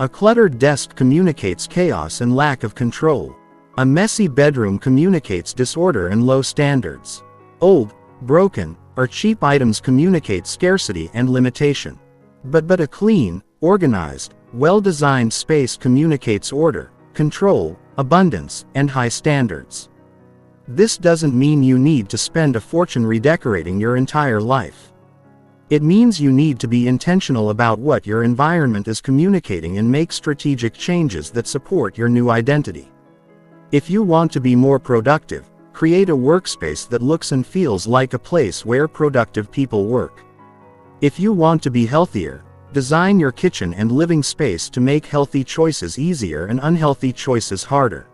A cluttered desk communicates chaos and lack of control. A messy bedroom communicates disorder and low standards. Old, broken, or cheap items communicate scarcity and limitation. But a clean, organized, well-designed space communicates order, control, abundance, and high standards. This doesn't mean you need to spend a fortune redecorating your entire life. It means you need to be intentional about what your environment is communicating and make strategic changes that support your new identity. If you want to be more productive, create a workspace that looks and feels like a place where productive people work. If you want to be healthier, design your kitchen and living space to make healthy choices easier and unhealthy choices harder.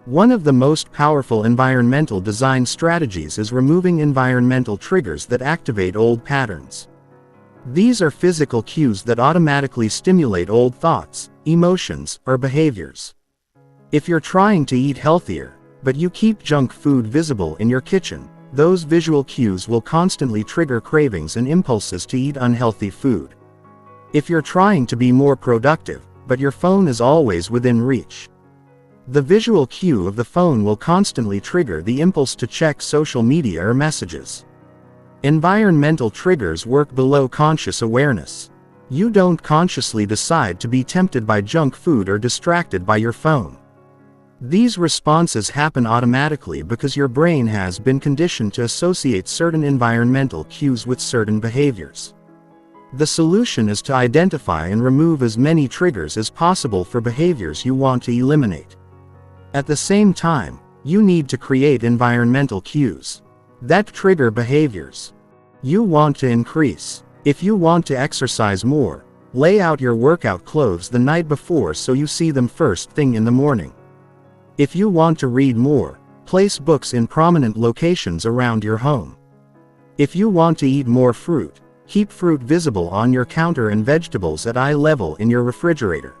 One of the most powerful environmental design strategies is removing environmental triggers that activate old patterns. These are physical cues that automatically stimulate old thoughts, emotions, or behaviors. If you're trying to eat healthier, but you keep junk food visible in your kitchen, those visual cues will constantly trigger cravings and impulses to eat unhealthy food. If you're trying to be more productive, but your phone is always within reach, the visual cue of the phone will constantly trigger the impulse to check social media or messages. Environmental triggers work below conscious awareness. You don't consciously decide to be tempted by junk food or distracted by your phone. These responses happen automatically because your brain has been conditioned to associate certain environmental cues with certain behaviors. The solution is to identify and remove as many triggers as possible for behaviors you want to eliminate. At the same time, you need to create environmental cues that trigger behaviors you want to increase. If you want to exercise more, lay out your workout clothes the night before so you see them first thing in the morning. If you want to read more, place books in prominent locations around your home. If you want to eat more fruit, keep fruit visible on your counter and vegetables at eye level in your refrigerator.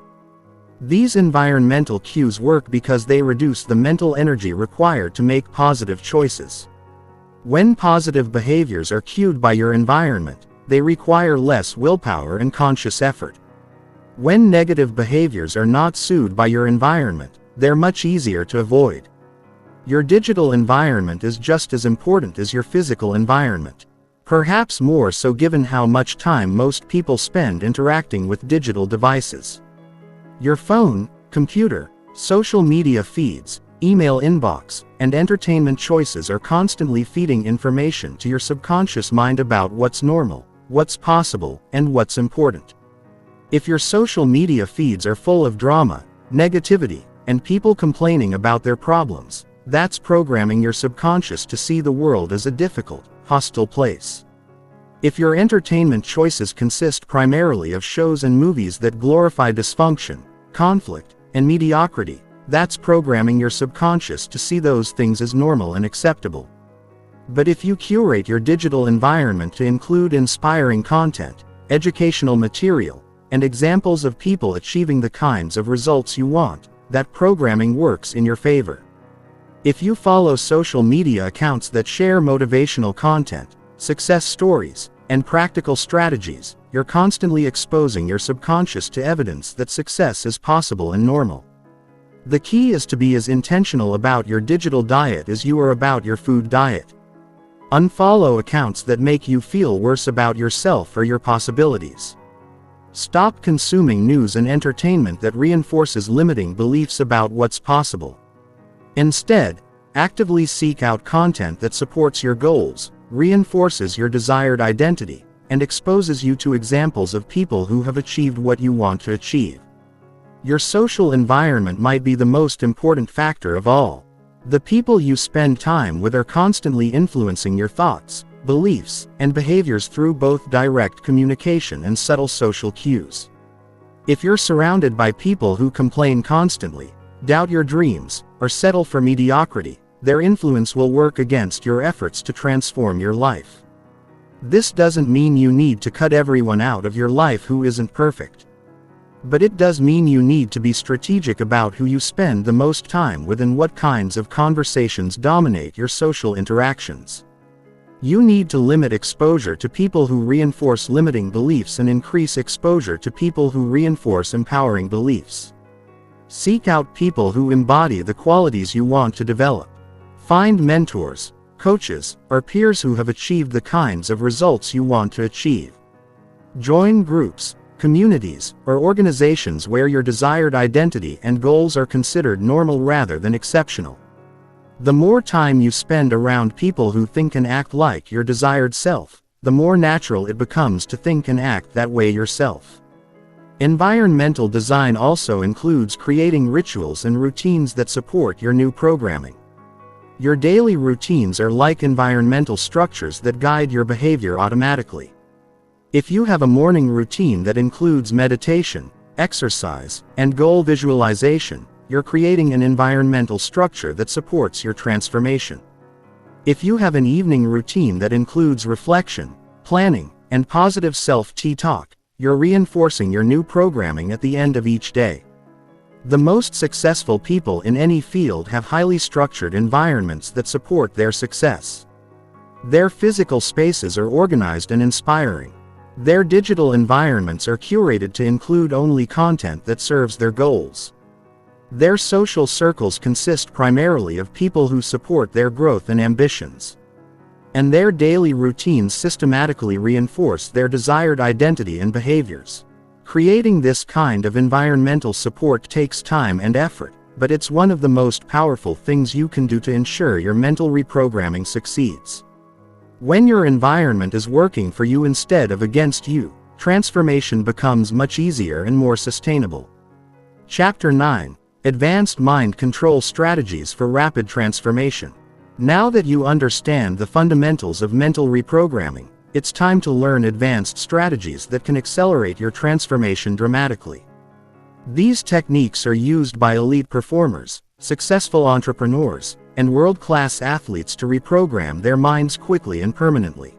These environmental cues work because they reduce the mental energy required to make positive choices. When positive behaviors are cued by your environment, they require less willpower and conscious effort. When negative behaviors are not cued by your environment, they're much easier to avoid. Your digital environment is just as important as your physical environment. Perhaps more so given how much time most people spend interacting with digital devices. Your phone, computer, social media feeds, email inbox, and entertainment choices are constantly feeding information to your subconscious mind about what's normal, what's possible, and what's important. If your social media feeds are full of drama, negativity, and people complaining about their problems, that's programming your subconscious to see the world as a difficult, hostile place. If your entertainment choices consist primarily of shows and movies that glorify dysfunction, conflict, and mediocrity, that's programming your subconscious to see those things as normal and acceptable. But if you curate your digital environment to include inspiring content, educational material, and examples of people achieving the kinds of results you want, that programming works in your favor. If you follow social media accounts that share motivational content, success stories, and practical strategies, you're constantly exposing your subconscious to evidence that success is possible and normal. The key is to be as intentional about your digital diet as you are about your food diet. Unfollow accounts that make you feel worse about yourself or your possibilities. Stop consuming news and entertainment that reinforces limiting beliefs about what's possible. Instead, actively seek out content that supports your goals, reinforces your desired identity, and exposes you to examples of people who have achieved what you want to achieve. Your social environment might be the most important factor of all. The people you spend time with are constantly influencing your thoughts, beliefs, and behaviors through both direct communication and subtle social cues. If you're surrounded by people who complain constantly, doubt your dreams, or settle for mediocrity, their influence will work against your efforts to transform your life. This doesn't mean you need to cut everyone out of your life who isn't perfect. But it does mean you need to be strategic about who you spend the most time with and what kinds of conversations dominate your social interactions. You need to limit exposure to people who reinforce limiting beliefs and increase exposure to people who reinforce empowering beliefs. Seek out people who embody the qualities you want to develop. Find mentors, coaches, or peers who have achieved the kinds of results you want to achieve. Join groups, communities, or organizations where your desired identity and goals are considered normal rather than exceptional. The more time you spend around people who think and act like your desired self, the more natural it becomes to think and act that way yourself. Environmental design also includes creating rituals and routines that support your new programming. Your daily routines are like environmental structures that guide your behavior automatically. If you have a morning routine that includes meditation, exercise, and goal visualization, you're creating an environmental structure that supports your transformation. If you have an evening routine that includes reflection, planning, and positive self-talk, you're reinforcing your new programming at the end of each day. The most successful people in any field have highly structured environments that support their success. Their physical spaces are organized and inspiring. Their digital environments are curated to include only content that serves their goals. Their social circles consist primarily of people who support their growth and ambitions. And their daily routines systematically reinforce their desired identity and behaviors. Creating this kind of environmental support takes time and effort, but it's one of the most powerful things you can do to ensure your mental reprogramming succeeds. When your environment is working for you instead of against you, transformation becomes much easier and more sustainable. Chapter 9. Advanced Mind Control Strategies for Rapid Transformation. Now that you understand the fundamentals of mental reprogramming, it's time to learn advanced strategies that can accelerate your transformation dramatically. These techniques are used by elite performers, successful entrepreneurs, and world-class athletes to reprogram their minds quickly and permanently.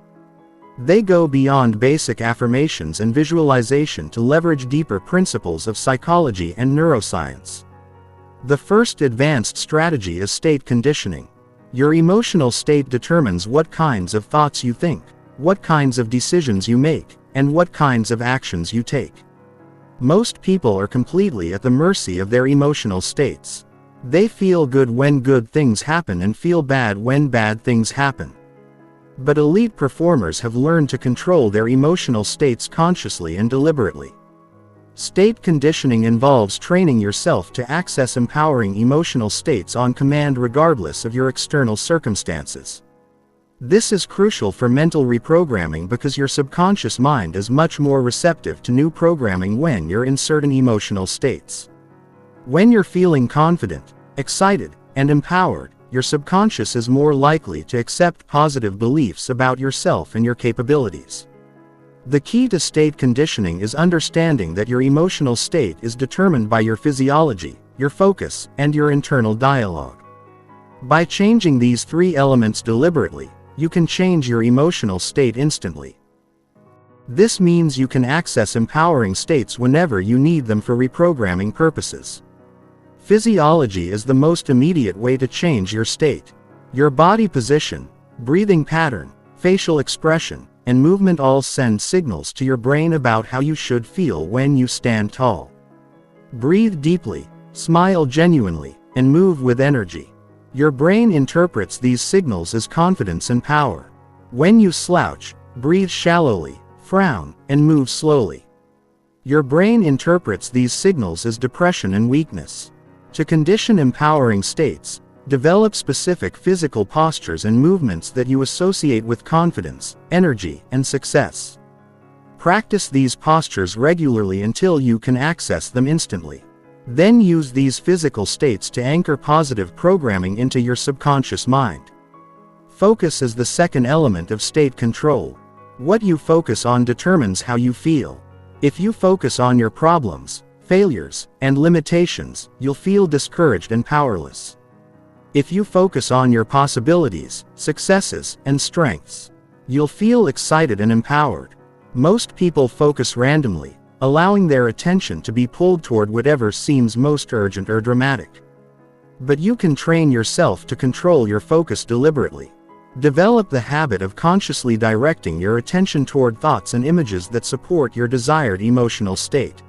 They go beyond basic affirmations and visualization to leverage deeper principles of psychology and neuroscience. The first advanced strategy is state conditioning. Your emotional state determines what kinds of thoughts you think, what kinds of decisions you make, and what kinds of actions you take. Most people are completely at the mercy of their emotional states. They feel good when good things happen and feel bad when bad things happen. But elite performers have learned to control their emotional states consciously and deliberately. State conditioning involves training yourself to access empowering emotional states on command regardless of your external circumstances. This is crucial for mental reprogramming because your subconscious mind is much more receptive to new programming when you're in certain emotional states. When you're feeling confident, excited, and empowered, your subconscious is more likely to accept positive beliefs about yourself and your capabilities. The key to state conditioning is understanding that your emotional state is determined by your physiology, your focus, and your internal dialogue. By changing these three elements deliberately, you can change your emotional state instantly. This means you can access empowering states whenever you need them for reprogramming purposes. Physiology is the most immediate way to change your state. Your body position, breathing pattern, facial expression, and movement all send signals to your brain about how you should feel when you stand tall. Breathe deeply, smile genuinely, and move with energy. Your brain interprets these signals as confidence and power. When you slouch, breathe shallowly, frown, and move slowly. Your brain interprets these signals as depression and weakness. To condition empowering states, develop specific physical postures and movements that you associate with confidence, energy, and success. Practice these postures regularly until you can access them instantly. Then use these physical states to anchor positive programming into your subconscious mind. Focus is the second element of state control. What you focus on determines how you feel. If you focus on your problems, failures, and limitations, you'll feel discouraged and powerless. If you focus on your possibilities, successes, and strengths, you'll feel excited and empowered. Most people focus randomly, allowing their attention to be pulled toward whatever seems most urgent or dramatic. But you can train yourself to control your focus deliberately. Develop the habit of consciously directing your attention toward thoughts and images that support your desired emotional state.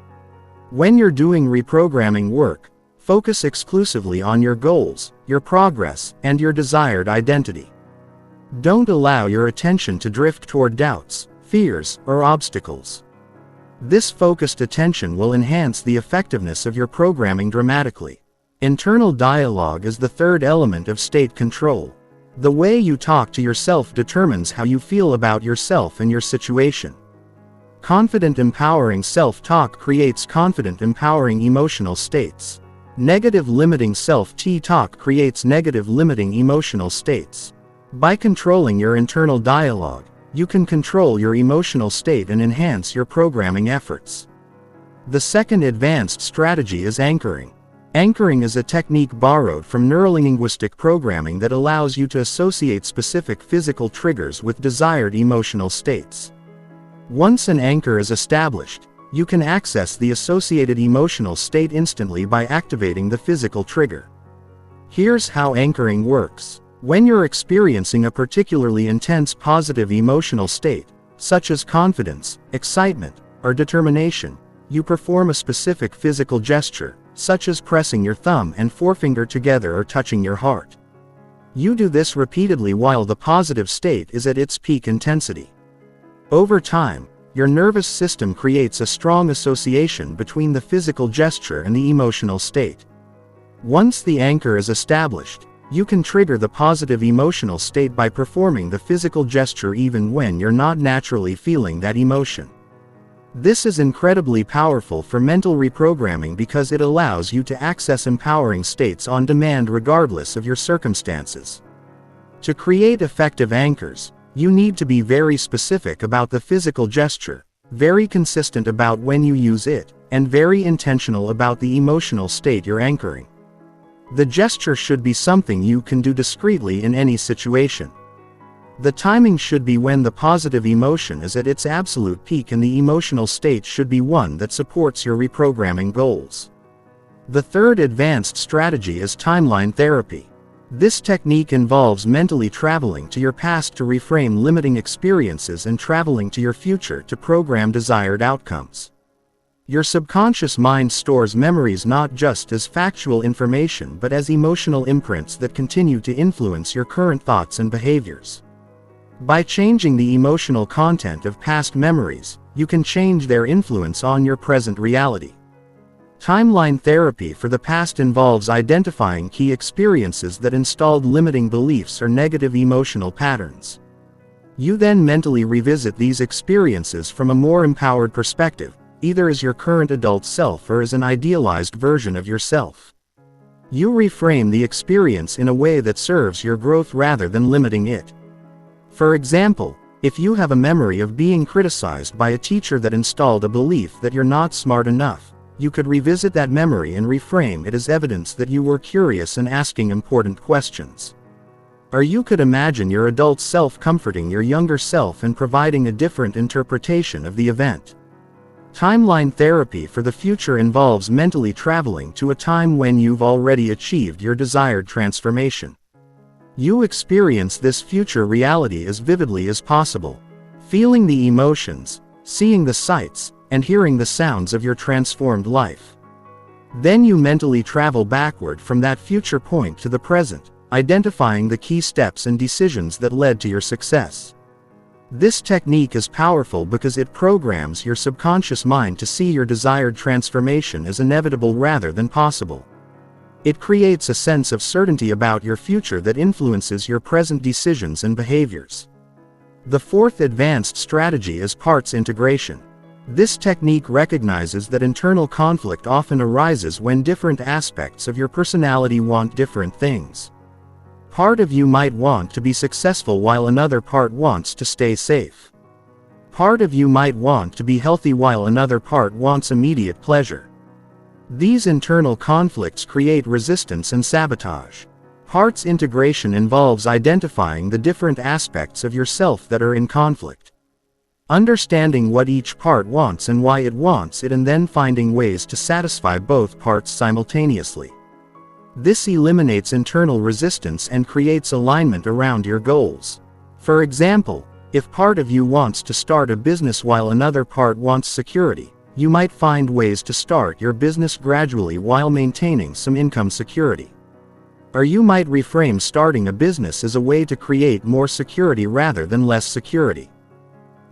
When you're doing reprogramming work, focus exclusively on your goals, your progress, and your desired identity. Don't allow your attention to drift toward doubts, fears, or obstacles. This focused attention will enhance the effectiveness of your programming dramatically. Internal dialogue is the third element of state control. The way you talk to yourself determines how you feel about yourself and your situation. Confident, empowering self-talk creates confident, empowering emotional states. Negative, limiting self-talk creates negative, limiting emotional states. By controlling your internal dialogue, you can control your emotional state and enhance your programming efforts. The second advanced strategy is anchoring. Anchoring is a technique borrowed from neurolinguistic programming that allows you to associate specific physical triggers with desired emotional states. Once an anchor is established, you can access the associated emotional state instantly by activating the physical trigger. Here's how anchoring works. When you're experiencing a particularly intense positive emotional state, such as confidence, excitement, or determination, you perform a specific physical gesture, such as pressing your thumb and forefinger together or touching your heart. You do this repeatedly while the positive state is at its peak intensity. Over time, your nervous system creates a strong association between the physical gesture and the emotional state. Once the anchor is established, you can trigger the positive emotional state by performing the physical gesture even when you're not naturally feeling that emotion. This is incredibly powerful for mental reprogramming because it allows you to access empowering states on demand regardless of your circumstances. To create effective anchors, you need to be very specific about the physical gesture, very consistent about when you use it, and very intentional about the emotional state you're anchoring. The gesture should be something you can do discreetly in any situation. The timing should be when the positive emotion is at its absolute peak, and the emotional state should be one that supports your reprogramming goals. The third advanced strategy is timeline therapy. This technique involves mentally traveling to your past to reframe limiting experiences and traveling to your future to program desired outcomes. Your subconscious mind stores memories not just as factual information but as emotional imprints that continue to influence your current thoughts and behaviors. By changing the emotional content of past memories, you can change their influence on your present reality. Timeline therapy for the past involves identifying key experiences that installed limiting beliefs or negative emotional patterns. You then mentally revisit these experiences from a more empowered perspective, either as your current adult self or as an idealized version of yourself. You reframe the experience in a way that serves your growth rather than limiting it. For example, if you have a memory of being criticized by a teacher that installed a belief that you're not smart enough, you could revisit that memory and reframe it as evidence that you were curious and asking important questions. Or you could imagine your adult self comforting your younger self and providing a different interpretation of the event. Timeline therapy for the future involves mentally traveling to a time when you've already achieved your desired transformation. You experience this future reality as vividly as possible, feeling the emotions, seeing the sights, and hearing the sounds of your transformed life. Then you mentally travel backward from that future point to the present, identifying the key steps and decisions that led to your success. This technique is powerful because it programs your subconscious mind to see your desired transformation as inevitable rather than possible. It creates a sense of certainty about your future that influences your present decisions and behaviors. The fourth advanced strategy is parts integration. This technique recognizes that internal conflict often arises when different aspects of your personality want different things. Part of you might want to be successful while another part wants to stay safe. Part of you might want to be healthy while another part wants immediate pleasure. These internal conflicts create resistance and sabotage. Parts integration involves identifying the different aspects of yourself that are in conflict. Understanding what each part wants and why it wants it, and then finding ways to satisfy both parts simultaneously. This eliminates internal resistance and creates alignment around your goals. For example, if part of you wants to start a business while another part wants security, you might find ways to start your business gradually while maintaining some income security. Or you might reframe starting a business as a way to create more security rather than less security.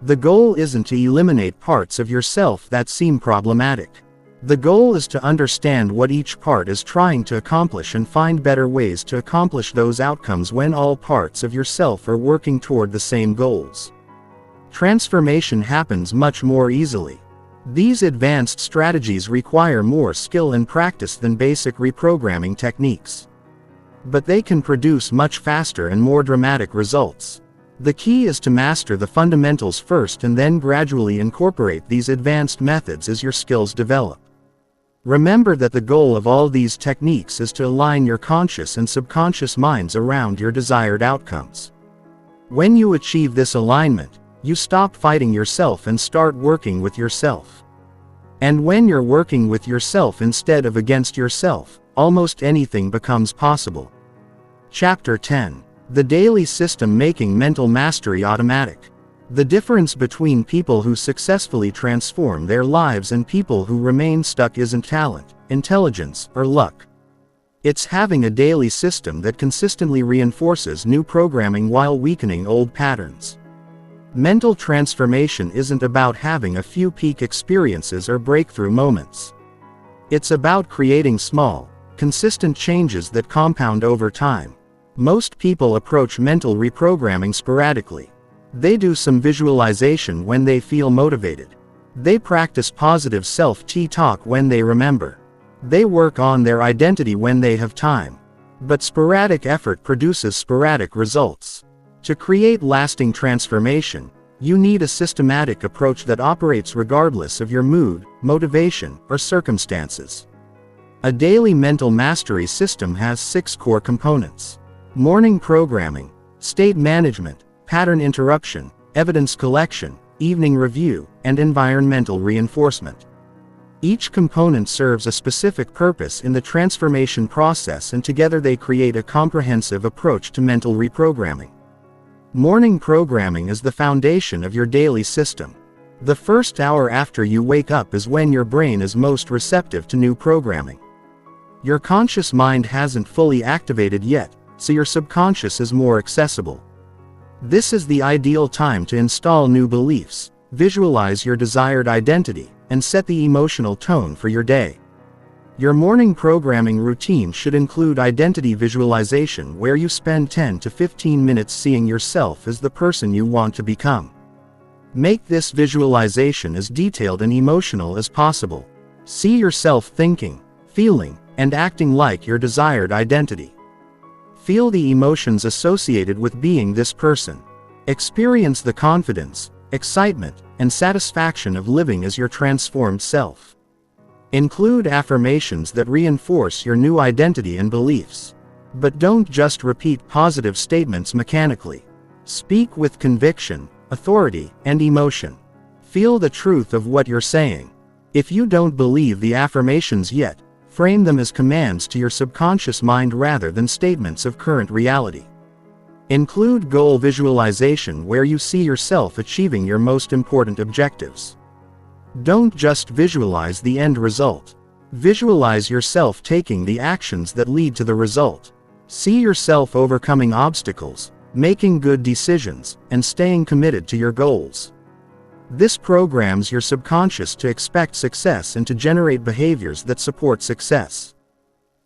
The goal isn't to eliminate parts of yourself that seem problematic. The goal is to understand what each part is trying to accomplish and find better ways to accomplish those outcomes when all parts of yourself are working toward the same goals. Transformation happens much more easily. These advanced strategies require more skill and practice than basic reprogramming techniques. But they can produce much faster and more dramatic results. The key is to master the fundamentals first and then gradually incorporate these advanced methods as your skills develop. Remember that the goal of all these techniques is to align your conscious and subconscious minds around your desired outcomes. When you achieve this alignment, you stop fighting yourself and start working with yourself. And when you're working with yourself instead of against yourself, almost anything becomes possible. Chapter 10. The Daily System Making Mental Mastery Automatic. The difference between people who successfully transform their lives and people who remain stuck isn't talent, intelligence, or luck. It's having a daily system that consistently reinforces new programming while weakening old patterns. Mental transformation isn't about having a few peak experiences or breakthrough moments. It's about creating small, consistent changes that compound over time. Most people approach mental reprogramming sporadically. They do some visualization when they feel motivated. They practice positive self-talk when they remember. They work on their identity when they have time. But sporadic effort produces sporadic results. To create lasting transformation, you need a systematic approach that operates regardless of your mood, motivation, or circumstances. A daily mental mastery system has 6 core components: morning programming, state management, pattern interruption, evidence collection, evening review, and environmental reinforcement. Each component serves a specific purpose in the transformation process, and together they create a comprehensive approach to mental reprogramming. Morning programming is the foundation of your daily system. The first hour after you wake up is when your brain is most receptive to new programming. Your conscious mind hasn't fully activated yet, so your subconscious is more accessible. This is the ideal time to install new beliefs, visualize your desired identity, and set the emotional tone for your day. Your morning programming routine should include identity visualization, where you spend 10 to 15 minutes seeing yourself as the person you want to become. Make this visualization as detailed and emotional as possible. See yourself thinking, feeling, and acting like your desired identity. Feel the emotions associated with being this person. Experience the confidence, excitement, and satisfaction of living as your transformed self. Include affirmations that reinforce your new identity and beliefs. But don't just repeat positive statements mechanically. Speak with conviction, authority, and emotion. Feel the truth of what you're saying. If you don't believe the affirmations yet, frame them as commands to your subconscious mind rather than statements of current reality. Include goal visualization, where you see yourself achieving your most important objectives. Don't just visualize the end result. Visualize yourself taking the actions that lead to the result. See yourself overcoming obstacles, making good decisions, and staying committed to your goals. This programs your subconscious to expect success and to generate behaviors that support success.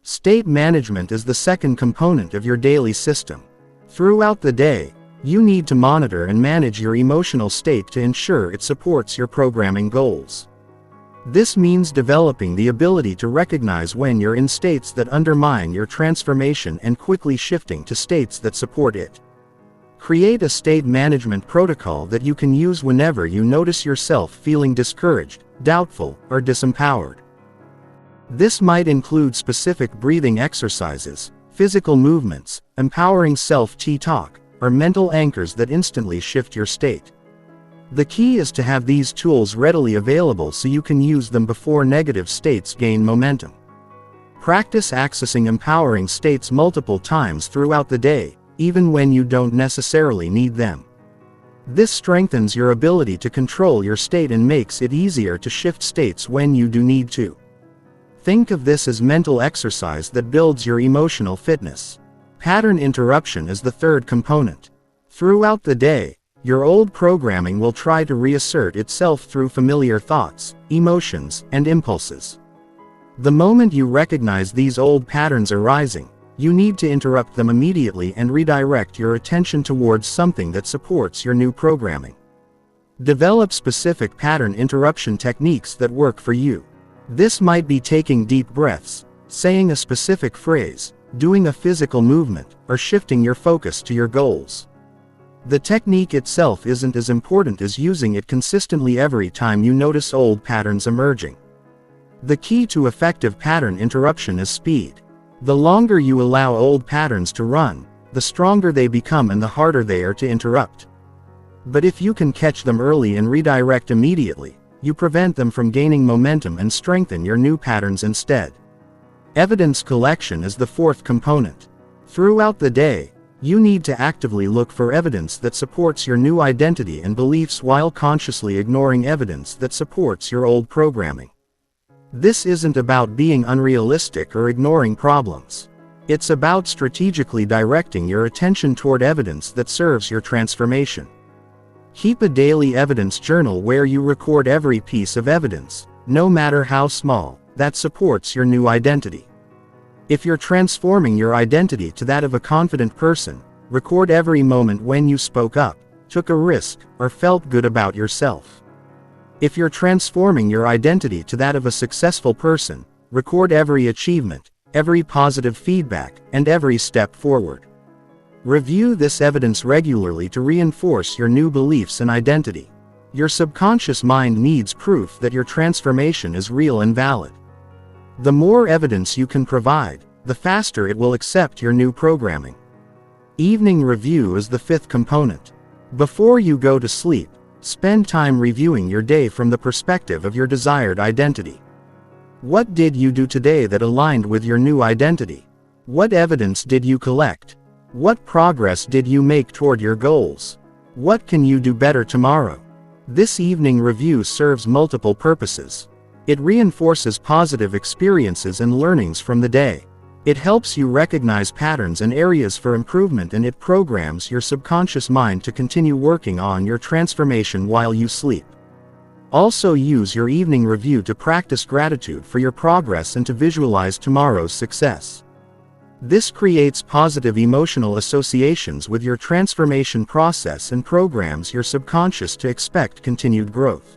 State management is the second component of your daily system. Throughout the day, you need to monitor and manage your emotional state to ensure it supports your programming goals. This means developing the ability to recognize when you're in states that undermine your transformation and quickly shifting to states that support it. Create a state management protocol that you can use whenever you notice yourself feeling discouraged, doubtful, or disempowered. This might include specific breathing exercises, physical movements, empowering self-talk, or mental anchors that instantly shift your state. The key is to have these tools readily available so you can use them before negative states gain momentum. Practice accessing empowering states multiple times throughout the day, even when you don't necessarily need them. This strengthens your ability to control your state and makes it easier to shift states when you do need to. Think of this as mental exercise that builds your emotional fitness. Pattern interruption is the third component. Throughout the day, your old programming will try to reassert itself through familiar thoughts, emotions, and impulses. The moment you recognize these old patterns arising, you need to interrupt them immediately and redirect your attention towards something that supports your new programming. Develop specific pattern interruption techniques that work for you. This might be taking deep breaths, saying a specific phrase, doing a physical movement, or shifting your focus to your goals. The technique itself isn't as important as using it consistently every time you notice old patterns emerging. The key to effective pattern interruption is speed. The longer you allow old patterns to run, the stronger they become and the harder they are to interrupt. But if you can catch them early and redirect immediately, you prevent them from gaining momentum and strengthen your new patterns instead. Evidence collection is the fourth component. Throughout the day, you need to actively look for evidence that supports your new identity and beliefs while consciously ignoring evidence that supports your old programming. This isn't about being unrealistic or ignoring problems. It's about strategically directing your attention toward evidence that serves your transformation. Keep a daily evidence journal where you record every piece of evidence, no matter how small, that supports your new identity. If you're transforming your identity to that of a confident person, record every moment when you spoke up, took a risk, or felt good about yourself. If you're transforming your identity to that of a successful person, record every achievement, every positive feedback, and every step forward. Review this evidence regularly to reinforce your new beliefs and identity. Your subconscious mind needs proof that your transformation is real and valid. The more evidence you can provide, the faster it will accept your new programming. Evening review is the fifth component. Before you go to sleep, spend time reviewing your day from the perspective of your desired identity. What did you do today that aligned with your new identity? What evidence did you collect? What progress did you make toward your goals? What can you do better tomorrow? This evening review serves multiple purposes. It reinforces positive experiences and learnings from the day. It helps you recognize patterns and areas for improvement, and it programs your subconscious mind to continue working on your transformation while you sleep. Also use your evening review to practice gratitude for your progress and to visualize tomorrow's success. This creates positive emotional associations with your transformation process and programs your subconscious to expect continued growth.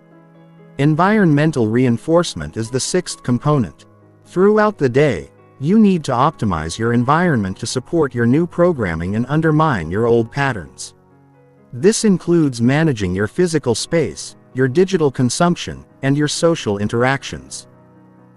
Environmental reinforcement is the sixth component. Throughout the day, you need to optimize your environment to support your new programming and undermine your old patterns. This includes managing your physical space, your digital consumption, and your social interactions.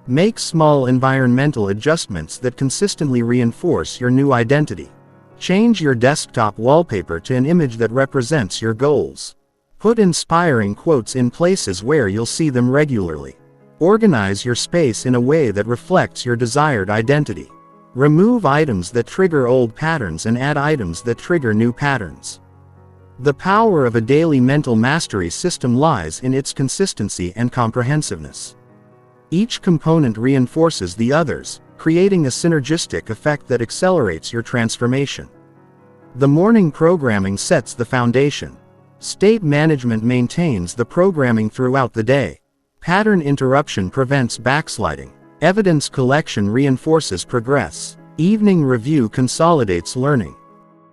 Make small environmental adjustments that consistently reinforce your new identity. Change your desktop wallpaper to an image that represents your goals. Put inspiring quotes in places where you'll see them regularly. Organize your space in a way that reflects your desired identity. Remove items that trigger old patterns and add items that trigger new patterns. The power of a daily mental mastery system lies in its consistency and comprehensiveness. Each component reinforces the others, creating a synergistic effect that accelerates your transformation. The morning programming sets the foundation. State management maintains the programming throughout the day. Pattern interruption prevents backsliding. Evidence collection reinforces progress. Evening review consolidates learning.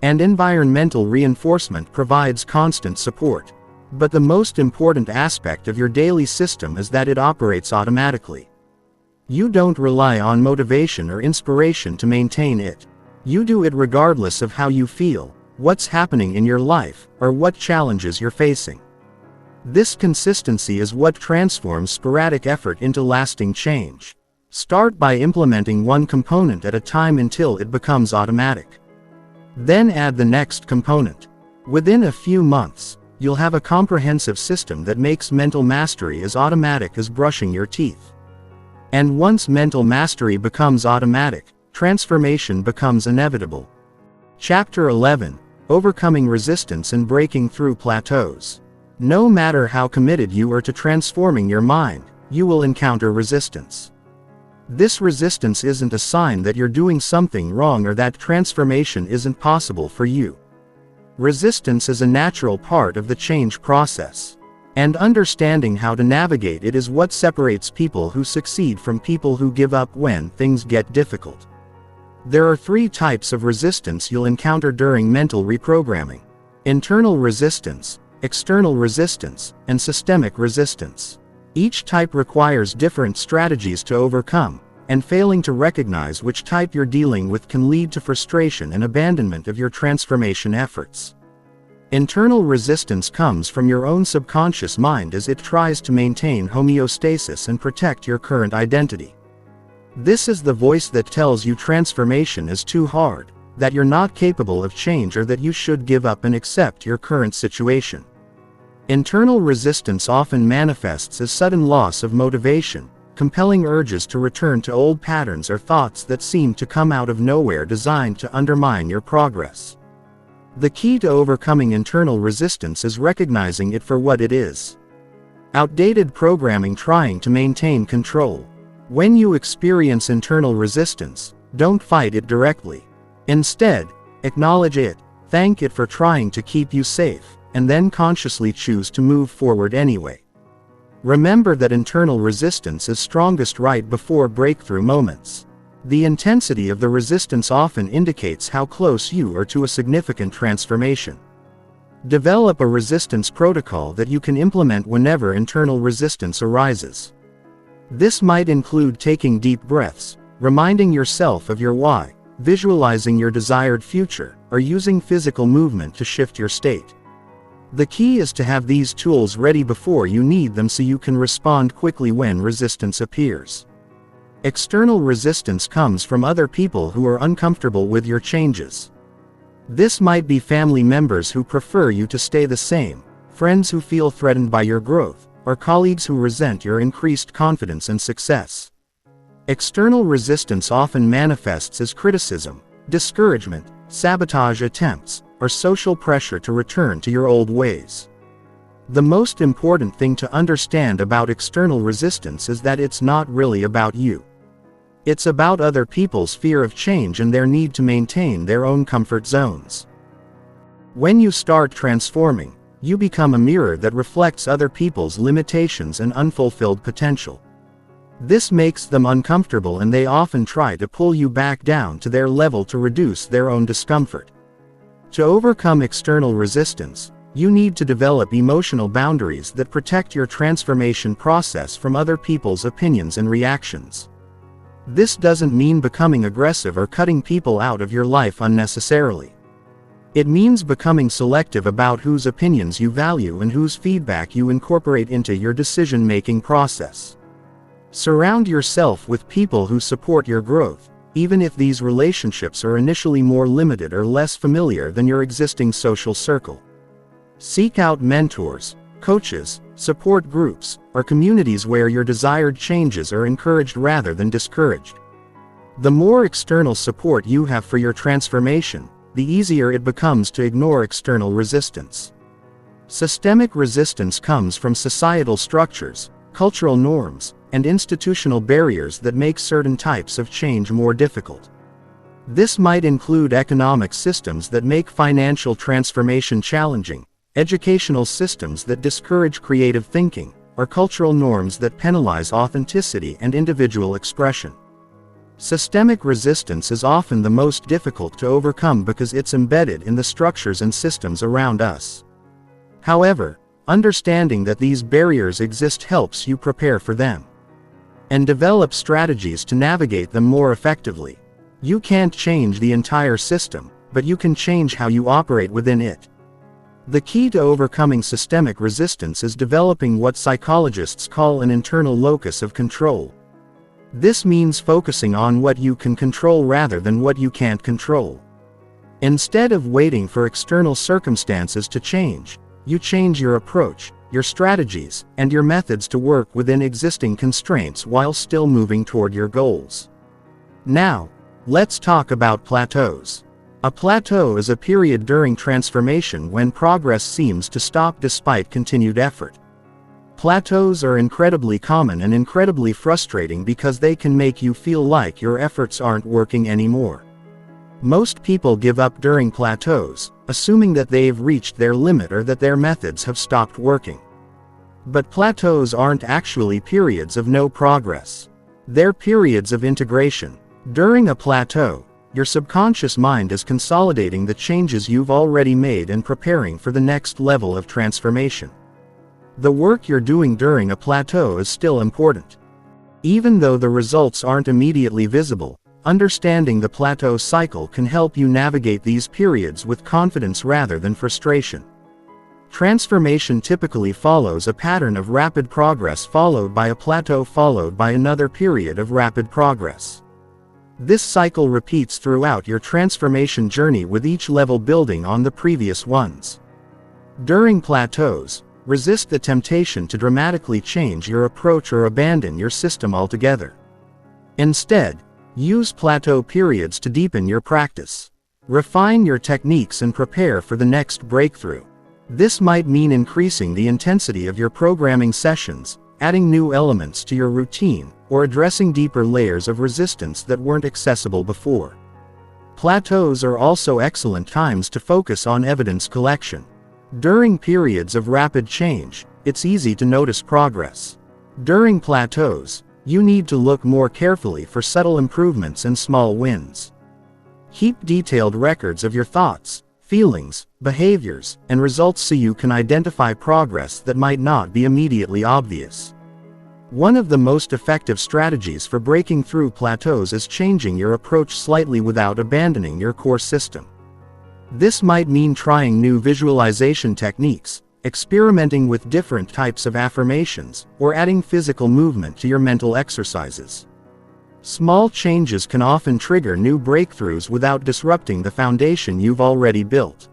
And environmental reinforcement provides constant support. But the most important aspect of your daily system is that it operates automatically. You don't rely on motivation or inspiration to maintain it. You do it regardless of how you feel, what's happening in your life, or what challenges you're facing. This consistency is what transforms sporadic effort into lasting change. Start by implementing one component at a time until it becomes automatic. Then add the next component. Within a few months, you'll have a comprehensive system that makes mental mastery as automatic as brushing your teeth. And once mental mastery becomes automatic, transformation becomes inevitable. Chapter 11: Overcoming Resistance and Breaking Through Plateaus. No matter how committed you are to transforming your mind, you will encounter resistance. This resistance isn't a sign that you're doing something wrong or that transformation isn't possible for you. Resistance is a natural part of the change process. And understanding how to navigate it is what separates people who succeed from people who give up when things get difficult. There are 3 types of resistance you'll encounter during mental reprogramming: internal resistance, external resistance, and systemic resistance. Each type requires different strategies to overcome, and failing to recognize which type you're dealing with can lead to frustration and abandonment of your transformation efforts. Internal resistance comes from your own subconscious mind as it tries to maintain homeostasis and protect your current identity. This is the voice that tells you transformation is too hard, that you're not capable of change, or that you should give up and accept your current situation. Internal resistance often manifests as sudden loss of motivation, compelling urges to return to old patterns or thoughts that seem to come out of nowhere designed to undermine your progress. The key to overcoming internal resistance is recognizing it for what it is: outdated programming trying to maintain control. When you experience internal resistance, don't fight it directly. Instead, acknowledge it, thank it for trying to keep you safe, and then consciously choose to move forward anyway. Remember that internal resistance is strongest right before breakthrough moments. The intensity of the resistance often indicates how close you are to a significant transformation. Develop a resistance protocol that you can implement whenever internal resistance arises. This might include taking deep breaths, reminding yourself of your why, visualizing your desired future, or using physical movement to shift your state. The key is to have these tools ready before you need them so you can respond quickly when resistance appears. External resistance comes from other people who are uncomfortable with your changes. This might be family members who prefer you to stay the same, friends who feel threatened by your growth, or colleagues who resent your increased confidence and success. External resistance often manifests as criticism, discouragement, sabotage attempts, or social pressure to return to your old ways. The most important thing to understand about external resistance is that it's not really about you. It's about other people's fear of change and their need to maintain their own comfort zones. When you start transforming, you become a mirror that reflects other people's limitations and unfulfilled potential. This makes them uncomfortable, and they often try to pull you back down to their level to reduce their own discomfort. To overcome external resistance, you need to develop emotional boundaries that protect your transformation process from other people's opinions and reactions. This doesn't mean becoming aggressive or cutting people out of your life unnecessarily. It means becoming selective about whose opinions you value and whose feedback you incorporate into your decision-making process. Surround yourself with people who support your growth, even if these relationships are initially more limited or less familiar than your existing social circle. Seek out mentors, coaches, support groups, or communities where your desired changes are encouraged rather than discouraged. The more external support you have for your transformation, the easier it becomes to ignore external resistance. Systemic resistance comes from societal structures, cultural norms, and institutional barriers that make certain types of change more difficult. This might include economic systems that make financial transformation challenging, educational systems that discourage creative thinking, or cultural norms that penalize authenticity and individual expression. Systemic resistance is often the most difficult to overcome because it's embedded in the structures and systems around us. However, understanding that these barriers exist helps you prepare for them and develop strategies to navigate them more effectively. You can't change the entire system, but you can change how you operate within it. The key to overcoming systemic resistance is developing what psychologists call an internal locus of control. This means focusing on what you can control rather than what you can't control. Instead of waiting for external circumstances to change, you change your approach, your strategies, and your methods to work within existing constraints while still moving toward your goals. Now, let's talk about plateaus. A plateau is a period during transformation when progress seems to stop despite continued effort. Plateaus are incredibly common and incredibly frustrating because they can make you feel like your efforts aren't working anymore. Most people give up during plateaus, assuming that they've reached their limit or that their methods have stopped working. But plateaus aren't actually periods of no progress. They're periods of integration. During a plateau, your subconscious mind is consolidating the changes you've already made and preparing for the next level of transformation. The work you're doing during a plateau is still important. Even though the results aren't immediately visible, understanding the plateau cycle can help you navigate these periods with confidence rather than frustration. Transformation typically follows a pattern of rapid progress followed by a plateau followed by another period of rapid progress. This cycle repeats throughout your transformation journey with each level building on the previous ones. During plateaus, resist the temptation to dramatically change your approach or abandon your system altogether. Instead, use plateau periods to deepen your practice. Refine your techniques and prepare for the next breakthrough. This might mean increasing the intensity of your programming sessions, adding new elements to your routine, or addressing deeper layers of resistance that weren't accessible before. Plateaus are also excellent times to focus on evidence collection. During periods of rapid change, it's easy to notice progress. During plateaus, you need to look more carefully for subtle improvements and small wins. Keep detailed records of your thoughts, feelings, behaviors, and results so you can identify progress that might not be immediately obvious. One of the most effective strategies for breaking through plateaus is changing your approach slightly without abandoning your core system. This might mean trying new visualization techniques, experimenting with different types of affirmations, or adding physical movement to your mental exercises. Small changes can often trigger new breakthroughs without disrupting the foundation you've already built.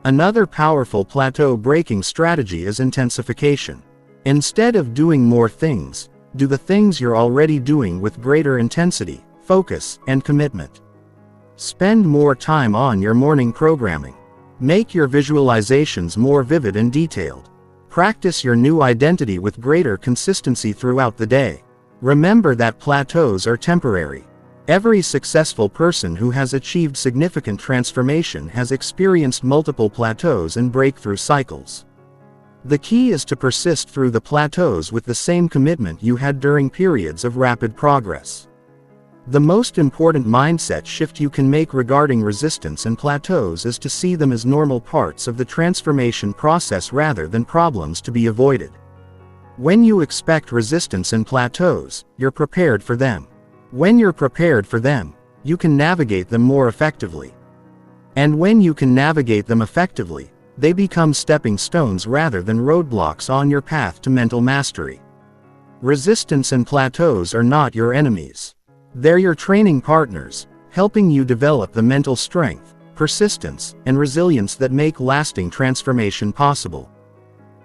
Another powerful plateau breaking strategy is intensification. Instead of doing more things, do the things you're already doing with greater intensity, focus, and commitment. Spend more time on your morning programming. Make your visualizations more vivid and detailed. Practice your new identity with greater consistency throughout the day. Remember that plateaus are temporary. Every successful person who has achieved significant transformation has experienced multiple plateaus and breakthrough cycles. The key is to persist through the plateaus with the same commitment you had during periods of rapid progress. The most important mindset shift you can make regarding resistance and plateaus is to see them as normal parts of the transformation process rather than problems to be avoided. When you expect resistance and plateaus, you're prepared for them. When you're prepared for them, you can navigate them more effectively. And when you can navigate them effectively, they become stepping stones rather than roadblocks on your path to mental mastery. Resistance and plateaus are not your enemies. They're your training partners, helping you develop the mental strength, persistence, and resilience that make lasting transformation possible.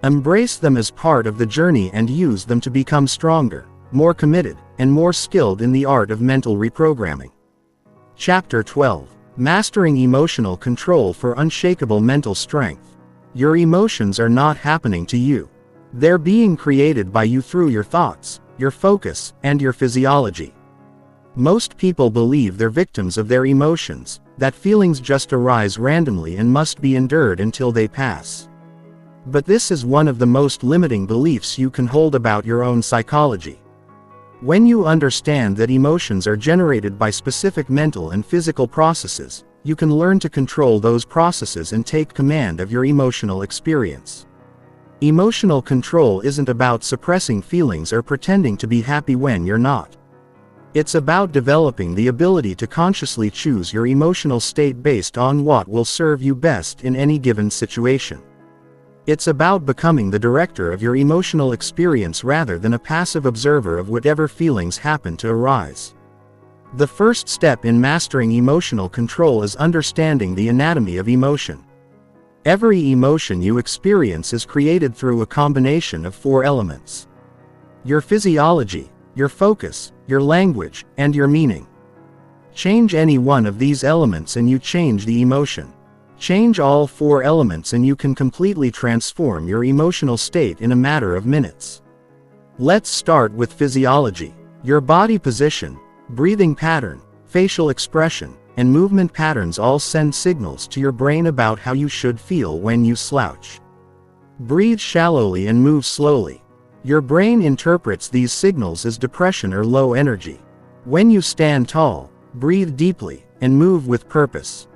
Embrace them as part of the journey and use them to become stronger, more committed, and more skilled in the art of mental reprogramming. Chapter 12. Mastering Emotional Control for Unshakable Mental Strength. Your emotions are not happening to you. They're being created by you through your thoughts, your focus, and your physiology. Most people believe they're victims of their emotions, that feelings just arise randomly and must be endured until they pass. But this is one of the most limiting beliefs you can hold about your own psychology. When you understand that emotions are generated by specific mental and physical processes, you can learn to control those processes and take command of your emotional experience. Emotional control isn't about suppressing feelings or pretending to be happy when you're not. It's about developing the ability to consciously choose your emotional state based on what will serve you best in any given situation. It's about becoming the director of your emotional experience rather than a passive observer of whatever feelings happen to arise. The first step in mastering emotional control is understanding the anatomy of emotion. Every emotion you experience is created through a combination of 4 elements: your physiology, your focus, your language, and your meaning. Change any one of these elements and you change the emotion. Change all 4 elements and you can completely transform your emotional state in a matter of minutes. Let's start with physiology. Your body position, breathing pattern, facial expression, and movement patterns all send signals to your brain about how you should feel when you slouch. Breathe shallowly and move slowly. Your brain interprets these signals as depression or low energy. When you stand tall, breathe deeply, and move with purpose.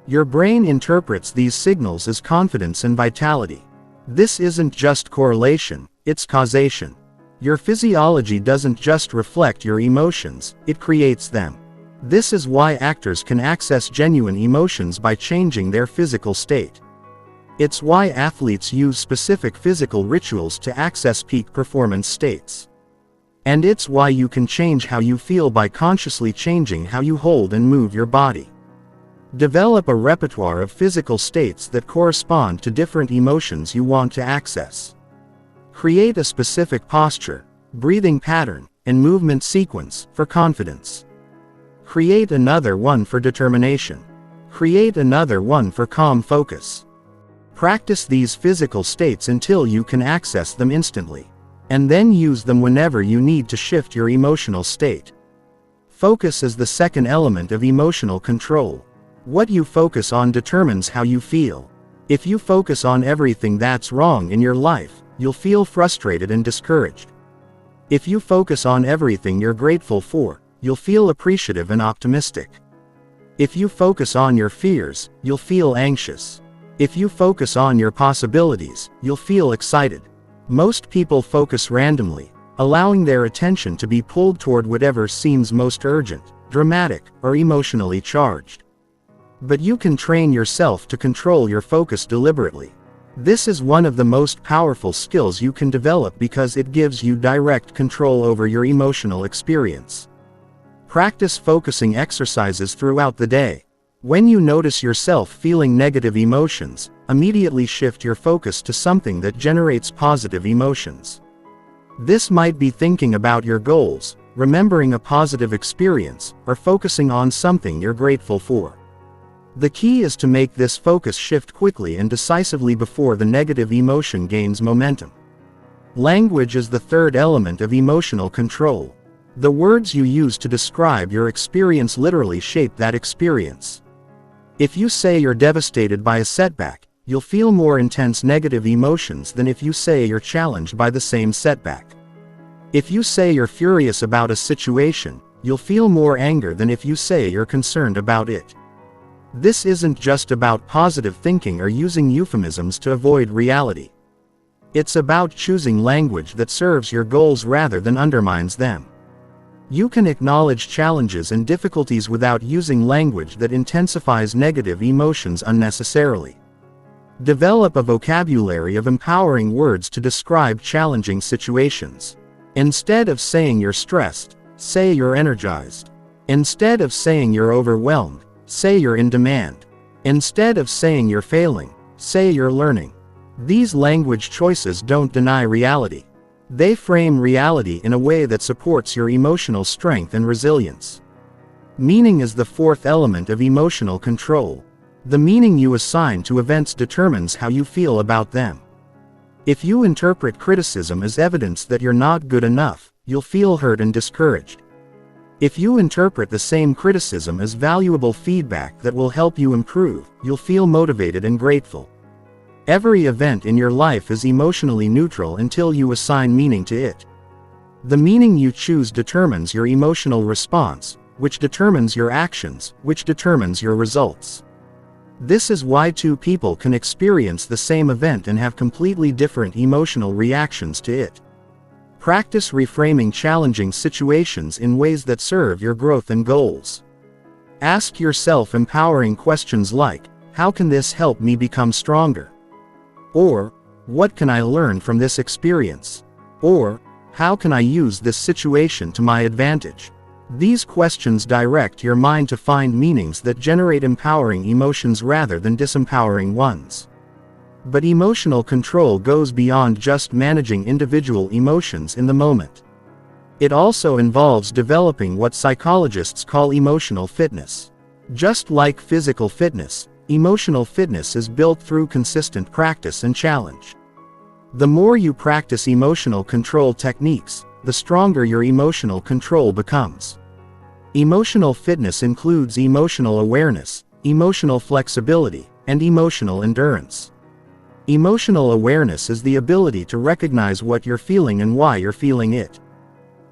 Your brain interprets these signals as confidence and vitality. This isn't just correlation, it's causation. Your physiology doesn't just reflect your emotions, it creates them. This is why actors can access genuine emotions by changing their physical state. It's why athletes use specific physical rituals to access peak performance states. And it's why you can change how you feel by consciously changing how you hold and move your body. Develop a repertoire of physical states that correspond to different emotions you want to access. Create a specific posture, breathing pattern, and movement sequence for confidence. Create another one for determination. Create another one for calm focus. Practice these physical states until you can access them instantly. And then use them whenever you need to shift your emotional state. Focus is the second element of emotional control. What you focus on determines how you feel. If you focus on everything that's wrong in your life, you'll feel frustrated and discouraged. If you focus on everything you're grateful for, you'll feel appreciative and optimistic. If you focus on your fears, you'll feel anxious. If you focus on your possibilities, you'll feel excited. Most people focus randomly, allowing their attention to be pulled toward whatever seems most urgent, dramatic, or emotionally charged. But you can train yourself to control your focus deliberately. This is one of the most powerful skills you can develop because it gives you direct control over your emotional experience. Practice focusing exercises throughout the day. When you notice yourself feeling negative emotions, immediately shift your focus to something that generates positive emotions. This might be thinking about your goals, remembering a positive experience, or focusing on something you're grateful for. The key is to make this focus shift quickly and decisively before the negative emotion gains momentum. Language is the third element of emotional control. The words you use to describe your experience literally shape that experience. If you say you're devastated by a setback, you'll feel more intense negative emotions than if you say you're challenged by the same setback. If you say you're furious about a situation, you'll feel more anger than if you say you're concerned about it. This isn't just about positive thinking or using euphemisms to avoid reality. It's about choosing language that serves your goals rather than undermines them. You can acknowledge challenges and difficulties without using language that intensifies negative emotions unnecessarily. Develop a vocabulary of empowering words to describe challenging situations. Instead of saying you're stressed, say you're energized. Instead of saying you're overwhelmed, say you're in demand. Instead of saying you're failing, say you're learning. These language choices don't deny reality. They frame reality in a way that supports your emotional strength and resilience. Meaning is the fourth element of emotional control. The meaning you assign to events determines how you feel about them. If you interpret criticism as evidence that you're not good enough, you'll feel hurt and discouraged. If you interpret the same criticism as valuable feedback that will help you improve, you'll feel motivated and grateful. Every event in your life is emotionally neutral until you assign meaning to it. The meaning you choose determines your emotional response, which determines your actions, which determines your results. This is why two people can experience the same event and have completely different emotional reactions to it. Practice reframing challenging situations in ways that serve your growth and goals. Ask yourself empowering questions like, how can this help me become stronger? Or, what can I learn from this experience? Or, how can I use this situation to my advantage? These questions direct your mind to find meanings that generate empowering emotions rather than disempowering ones. But emotional control goes beyond just managing individual emotions in the moment. It also involves developing what psychologists call emotional fitness. Just like physical fitness, emotional fitness is built through consistent practice and challenge. The more you practice emotional control techniques, the stronger your emotional control becomes. Emotional fitness includes emotional awareness, emotional flexibility, and emotional endurance. Emotional awareness is the ability to recognize what you're feeling and why you're feeling it.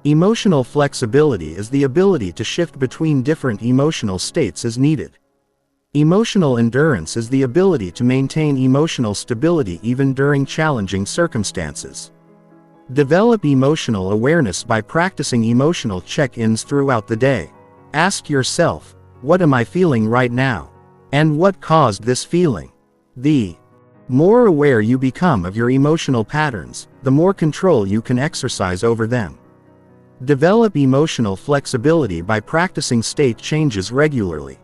Emotional flexibility is the ability to shift between different emotional states as needed. Emotional endurance is the ability to maintain emotional stability even during challenging circumstances. Develop emotional awareness by practicing emotional check-ins throughout the day. Ask yourself, what am I feeling right now? And what caused this feeling? The more aware you become of your emotional patterns, the more control you can exercise over them. Develop emotional flexibility by practicing state changes regularly.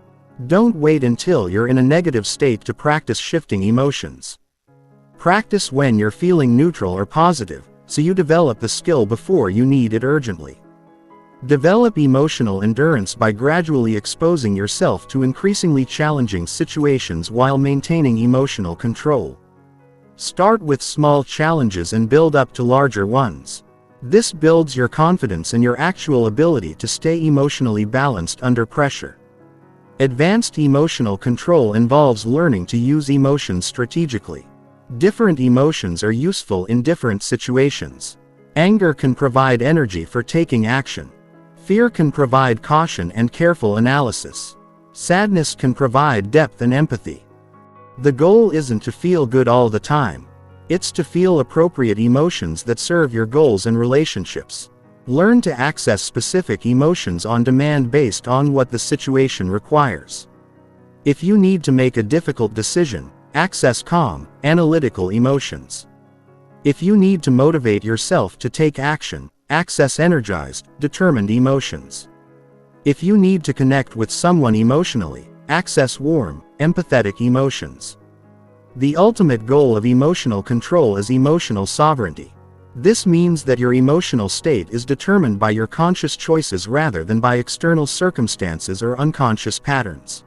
Don't wait until you're in a negative state to practice shifting emotions. Practice when you're feeling neutral or positive, so you develop the skill before you need it urgently. Develop emotional endurance by gradually exposing yourself to increasingly challenging situations while maintaining emotional control. Start with small challenges and build up to larger ones. This builds your confidence and your actual ability to stay emotionally balanced under pressure. Advanced emotional control involves learning to use emotions strategically. Different emotions are useful in different situations. Anger can provide energy for taking action. Fear can provide caution and careful analysis. Sadness can provide depth and empathy. The goal isn't to feel good all the time. It's to feel appropriate emotions that serve your goals and relationships. Learn to access specific emotions on demand based on what the situation requires. If you need to make a difficult decision, access calm, analytical emotions. If you need to motivate yourself to take action, access energized, determined emotions. If you need to connect with someone emotionally, access warm, empathetic emotions. The ultimate goal of emotional control is emotional sovereignty. This means that your emotional state is determined by your conscious choices rather than by external circumstances or unconscious patterns.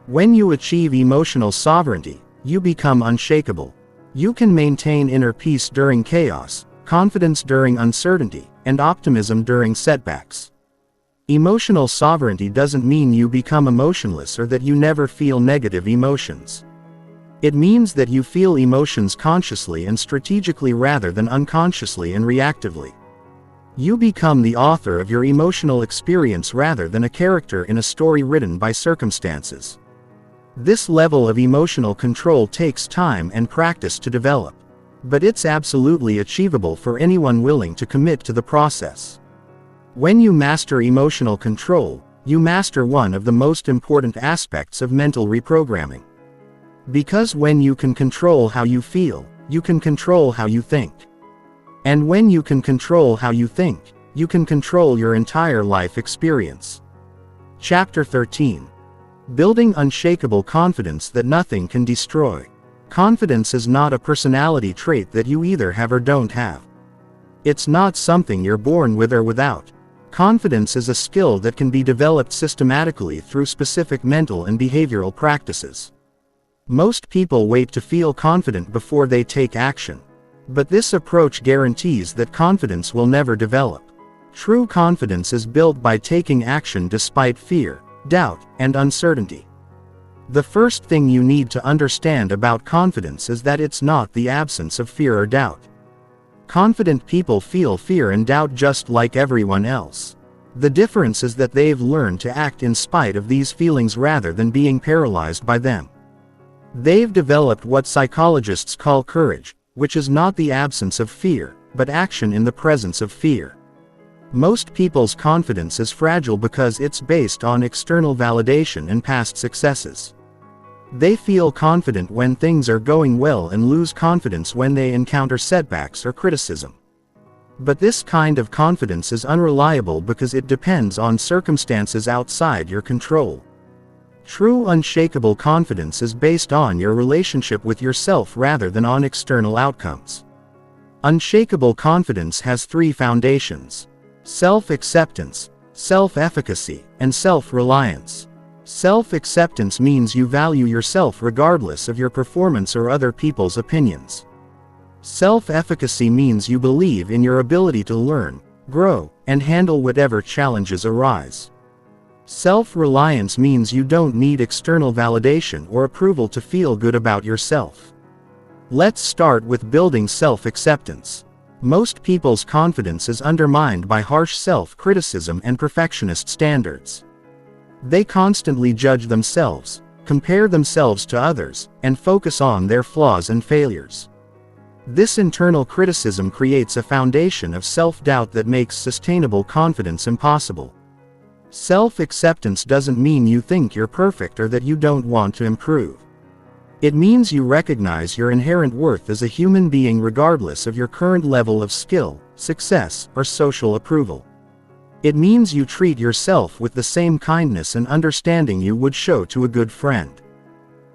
When you achieve emotional sovereignty, you become unshakable. You can maintain inner peace during chaos, confidence during uncertainty, and optimism during setbacks. Emotional sovereignty doesn't mean you become emotionless or that you never feel negative emotions. It means that you feel emotions consciously and strategically rather than unconsciously and reactively. You become the author of your emotional experience rather than a character in a story written by circumstances. This level of emotional control takes time and practice to develop. But it's absolutely achievable for anyone willing to commit to the process. When you master emotional control, you master one of the most important aspects of mental reprogramming. Because when you can control how you feel, you can control how you think. And when you can control how you think, you can control your entire life experience. Chapter 13. Building unshakable confidence that nothing can destroy. Confidence is not a personality trait that you either have or don't have. It's not something you're born with or without. Confidence is a skill that can be developed systematically through specific mental and behavioral practices. Most people wait to feel confident before they take action. But this approach guarantees that confidence will never develop. True confidence is built by taking action despite fear, doubt, and uncertainty. The first thing you need to understand about confidence is that it's not the absence of fear or doubt. Confident people feel fear and doubt just like everyone else. The difference is that they've learned to act in spite of these feelings rather than being paralyzed by them. They've developed what psychologists call courage, which is not the absence of fear, but action in the presence of fear. Most people's confidence is fragile because it's based on external validation and past successes. They feel confident when things are going well and lose confidence when they encounter setbacks or criticism. But this kind of confidence is unreliable because it depends on circumstances outside your control. True unshakable confidence is based on your relationship with yourself rather than on external outcomes. Unshakable confidence has three foundations: self-acceptance, self-efficacy, and self-reliance. Self-acceptance means you value yourself regardless of your performance or other people's opinions. Self-efficacy means you believe in your ability to learn, grow, and handle whatever challenges arise. Self-reliance means you don't need external validation or approval to feel good about yourself. Let's start with building self-acceptance. Most people's confidence is undermined by harsh self-criticism and perfectionist standards. They constantly judge themselves, compare themselves to others, and focus on their flaws and failures. This internal criticism creates a foundation of self-doubt that makes sustainable confidence impossible. Self-acceptance doesn't mean you think you're perfect or that you don't want to improve. It means you recognize your inherent worth as a human being regardless of your current level of skill, success, or social approval. It means you treat yourself with the same kindness and understanding you would show to a good friend.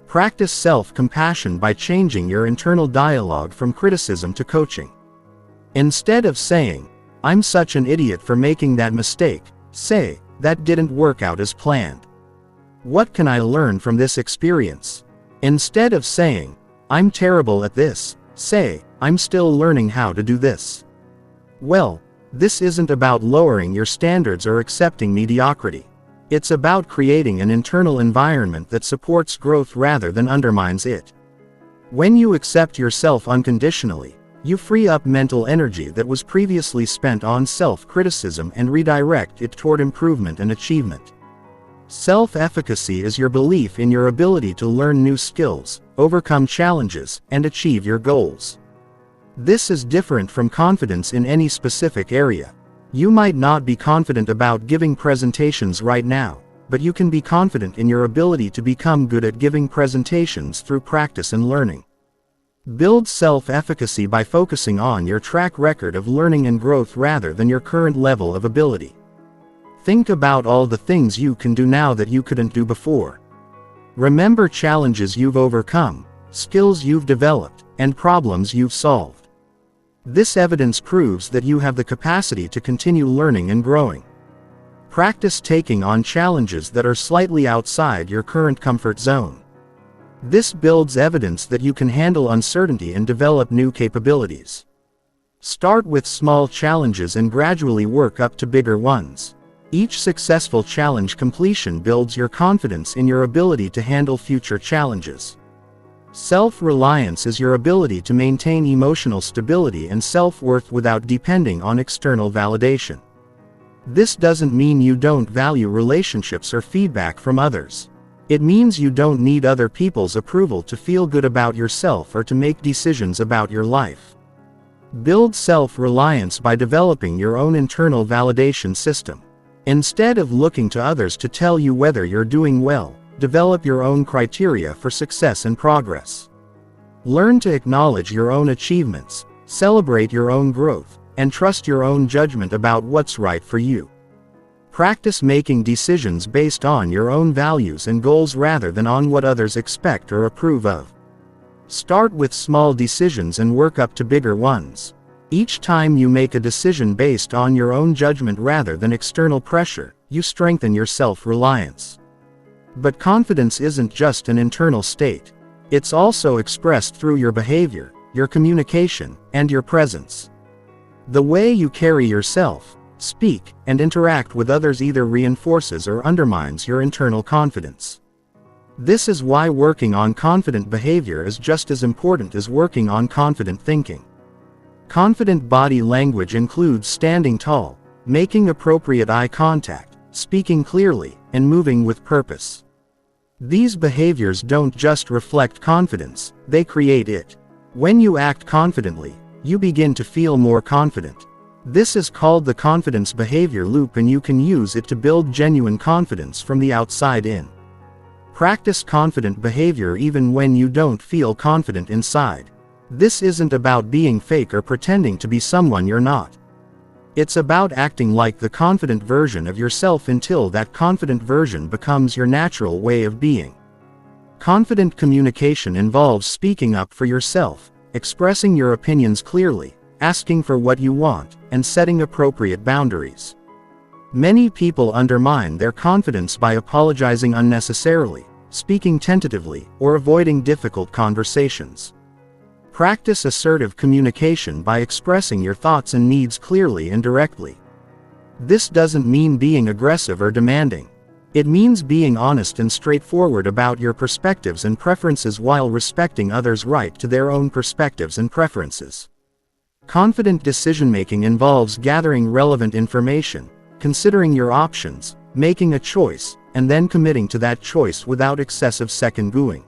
Practice self-compassion by changing your internal dialogue from criticism to coaching. Instead of saying, "I'm such an idiot for making that mistake," say, "That didn't work out as planned. What can I learn from this experience?" Instead of saying, "I'm terrible at this," say, "I'm still learning how to do this." Well, this isn't about lowering your standards or accepting mediocrity. It's about creating an internal environment that supports growth rather than undermines it. When you accept yourself unconditionally, you free up mental energy that was previously spent on self-criticism and redirect it toward improvement and achievement. Self-efficacy is your belief in your ability to learn new skills, overcome challenges, and achieve your goals. This is different from confidence in any specific area. You might not be confident about giving presentations right now, but you can be confident in your ability to become good at giving presentations through practice and learning. Build self-efficacy by focusing on your track record of learning and growth rather than your current level of ability. Think about all the things you can do now that you couldn't do before. Remember challenges you've overcome, skills you've developed, and problems you've solved. This evidence proves that you have the capacity to continue learning and growing. Practice taking on challenges that are slightly outside your current comfort zone. This builds evidence that you can handle uncertainty and develop new capabilities. Start with small challenges and gradually work up to bigger ones. Each successful challenge completion builds your confidence in your ability to handle future challenges. Self-reliance is your ability to maintain emotional stability and self-worth without depending on external validation. This doesn't mean you don't value relationships or feedback from others. It means you don't need other people's approval to feel good about yourself or to make decisions about your life. Build self-reliance by developing your own internal validation system. Instead of looking to others to tell you whether you're doing well, develop your own criteria for success and progress. Learn to acknowledge your own achievements, celebrate your own growth, and trust your own judgment about what's right for you. Practice making decisions based on your own values and goals rather than on what others expect or approve of. Start with small decisions and work up to bigger ones. Each time you make a decision based on your own judgment rather than external pressure, you strengthen your self-reliance. But confidence isn't just an internal state. It's also expressed through your behavior, your communication, and your presence. The way you carry yourself, speak, and interact with others either reinforces or undermines your internal confidence. This is why working on confident behavior is just as important as working on confident thinking. Confident body language includes standing tall, making appropriate eye contact, speaking clearly, and moving with purpose. These behaviors don't just reflect confidence, they create it. When you act confidently, you begin to feel more confident. This is called the confidence behavior loop, and you can use it to build genuine confidence from the outside in. Practice confident behavior even when you don't feel confident inside. This isn't about being fake or pretending to be someone you're not. It's about acting like the confident version of yourself until that confident version becomes your natural way of being. Confident communication involves speaking up for yourself, expressing your opinions clearly, asking for what you want, and setting appropriate boundaries. Many people undermine their confidence by apologizing unnecessarily, speaking tentatively, or avoiding difficult conversations. Practice assertive communication by expressing your thoughts and needs clearly and directly. This doesn't mean being aggressive or demanding. It means being honest and straightforward about your perspectives and preferences while respecting others' right to their own perspectives and preferences. Confident decision-making involves gathering relevant information, considering your options, making a choice, and then committing to that choice without excessive second-guessing.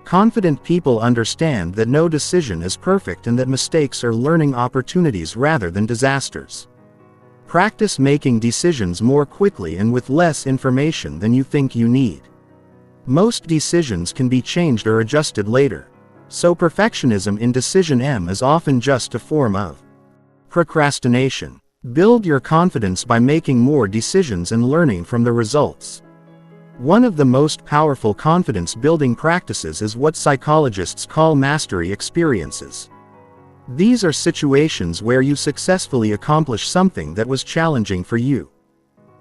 Confident people understand that no decision is perfect and that mistakes are learning opportunities rather than disasters. Practice making decisions more quickly and with less information than you think you need. Most decisions can be changed or adjusted later, so perfectionism in decision is often just a form of procrastination. Build your confidence by making more decisions and learning from the results. One of the most powerful confidence-building practices is what psychologists call mastery experiences. These are situations where you successfully accomplish something that was challenging for you.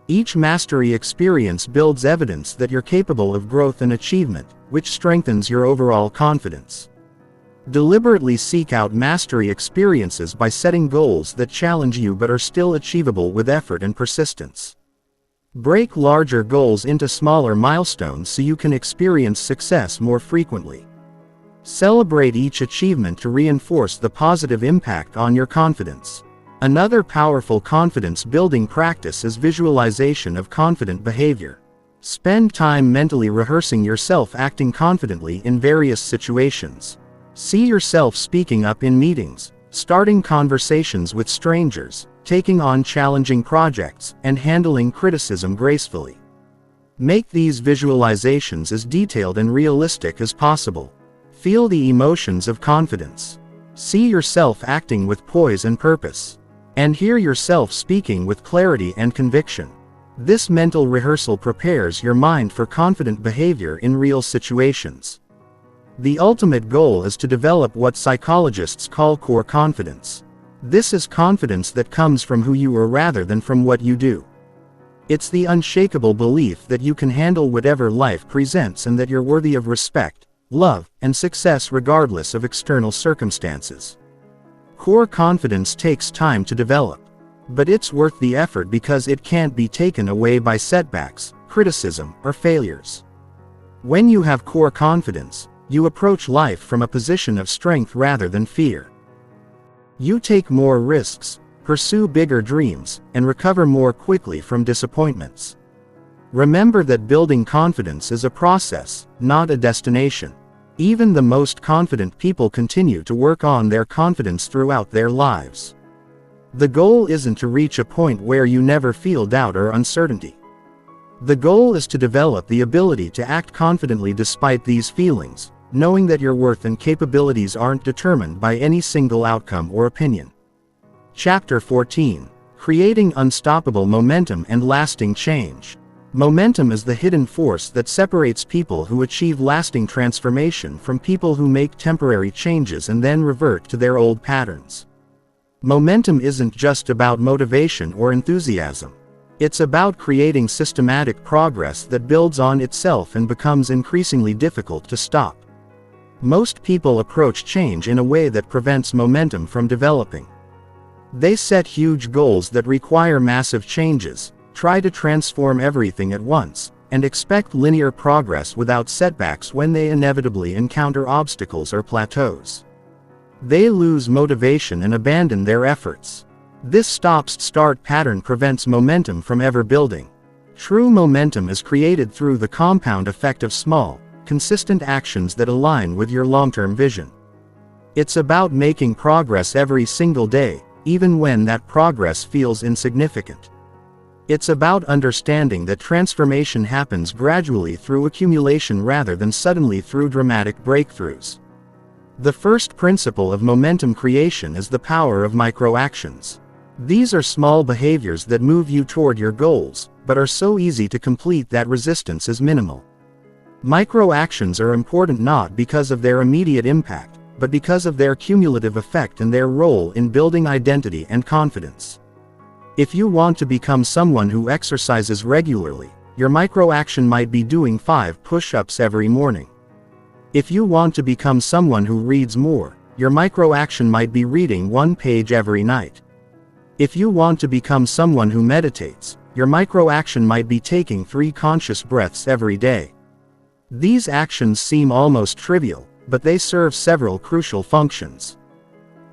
Each mastery experience builds evidence that you're capable of growth and achievement, which strengthens your overall confidence. Deliberately seek out mastery experiences by setting goals that challenge you but are still achievable with effort and persistence. Break larger goals into smaller milestones so you can experience success more frequently. Celebrate each achievement to reinforce the positive impact on your confidence. Another powerful confidence-building practice is visualization of confident behavior. Spend time mentally rehearsing yourself acting confidently in various situations. See yourself speaking up in meetings, starting conversations with strangers, taking on challenging projects, and handling criticism gracefully. Make these visualizations as detailed and realistic as possible. Feel the emotions of confidence. See yourself acting with poise and purpose. And hear yourself speaking with clarity and conviction. This mental rehearsal prepares your mind for confident behavior in real situations. The ultimate goal is to develop what psychologists call core confidence. This is confidence that comes from who you are rather than from what you do. It's the unshakable belief that you can handle whatever life presents and that you're worthy of respect, love, and success regardless of external circumstances. Core confidence takes time to develop, but it's worth the effort because it can't be taken away by setbacks, criticism, or failures. When you have core confidence, you approach life from a position of strength rather than fear. You take more risks, pursue bigger dreams, and recover more quickly from disappointments. Remember that building confidence is a process, not a destination. Even the most confident people continue to work on their confidence throughout their lives. The goal isn't to reach a point where you never feel doubt or uncertainty. The goal is to develop the ability to act confidently despite these feelings, knowing that your worth and capabilities aren't determined by any single outcome or opinion. Chapter 14. Creating Unstoppable Momentum and Lasting Change. Momentum is the hidden force that separates people who achieve lasting transformation from people who make temporary changes and then revert to their old patterns. Momentum isn't just about motivation or enthusiasm. It's about creating systematic progress that builds on itself and becomes increasingly difficult to stop. Most people approach change in a way that prevents momentum from developing. They set huge goals that require massive changes, try to transform everything at once, and expect linear progress without setbacks when they inevitably encounter obstacles or plateaus. They lose motivation and abandon their efforts. This stop-start pattern prevents momentum from ever building. True momentum is created through the compound effect of small, consistent actions that align with your long-term vision. It's about making progress every single day, even when that progress feels insignificant. It's about understanding that transformation happens gradually through accumulation rather than suddenly through dramatic breakthroughs. The first principle of momentum creation is the power of micro-actions. These are small behaviors that move you toward your goals, but are so easy to complete that resistance is minimal. Micro-actions are important not because of their immediate impact, but because of their cumulative effect and their role in building identity and confidence. If you want to become someone who exercises regularly, your micro-action might be doing 5 push-ups every morning. If you want to become someone who reads more, your micro-action might be reading 1 page every night. If you want to become someone who meditates, your micro-action might be taking 3 conscious breaths every day. These actions seem almost trivial, but they serve several crucial functions.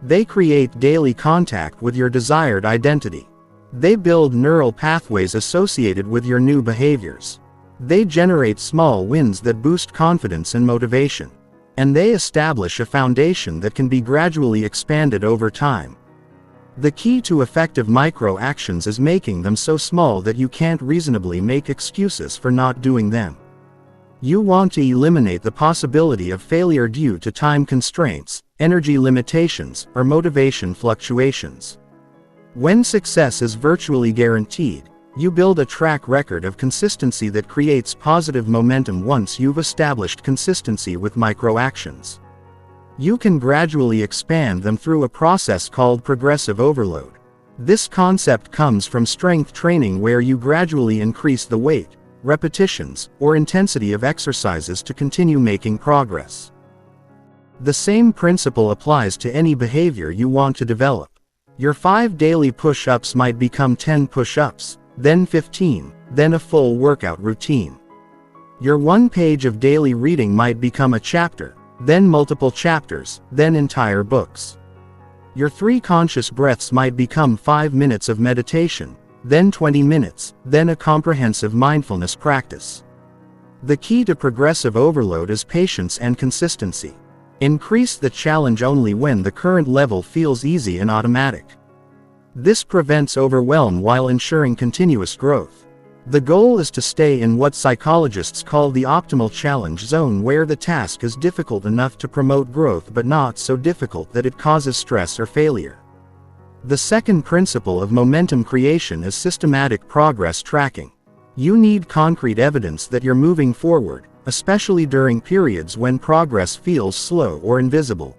They create daily contact with your desired identity. They build neural pathways associated with your new behaviors. They generate small wins that boost confidence and motivation. And they establish a foundation that can be gradually expanded over time. The key to effective micro-actions is making them so small that you can't reasonably make excuses for not doing them. You want to eliminate the possibility of failure due to time constraints, energy limitations, or motivation fluctuations. When success is virtually guaranteed, you build a track record of consistency that creates positive momentum once you've established consistency with micro-actions. You can gradually expand them through a process called progressive overload. This concept comes from strength training where you gradually increase the weight, repetitions, or intensity of exercises to continue making progress. The same principle applies to any behavior you want to develop. Your 5 daily push-ups might become 10 push-ups, then 15, then a full workout routine. Your 1 page of daily reading might become a chapter, then multiple chapters, then entire books. Your 3 conscious breaths might become 5 minutes of meditation, then 20 minutes, then a comprehensive mindfulness practice. The key to progressive overload is patience and consistency. Increase the challenge only when the current level feels easy and automatic. This prevents overwhelm while ensuring continuous growth. The goal is to stay in what psychologists call the optimal challenge zone, where the task is difficult enough to promote growth but not so difficult that it causes stress or failure. The second principle of momentum creation is systematic progress tracking. You need concrete evidence that you're moving forward, especially during periods when progress feels slow or invisible.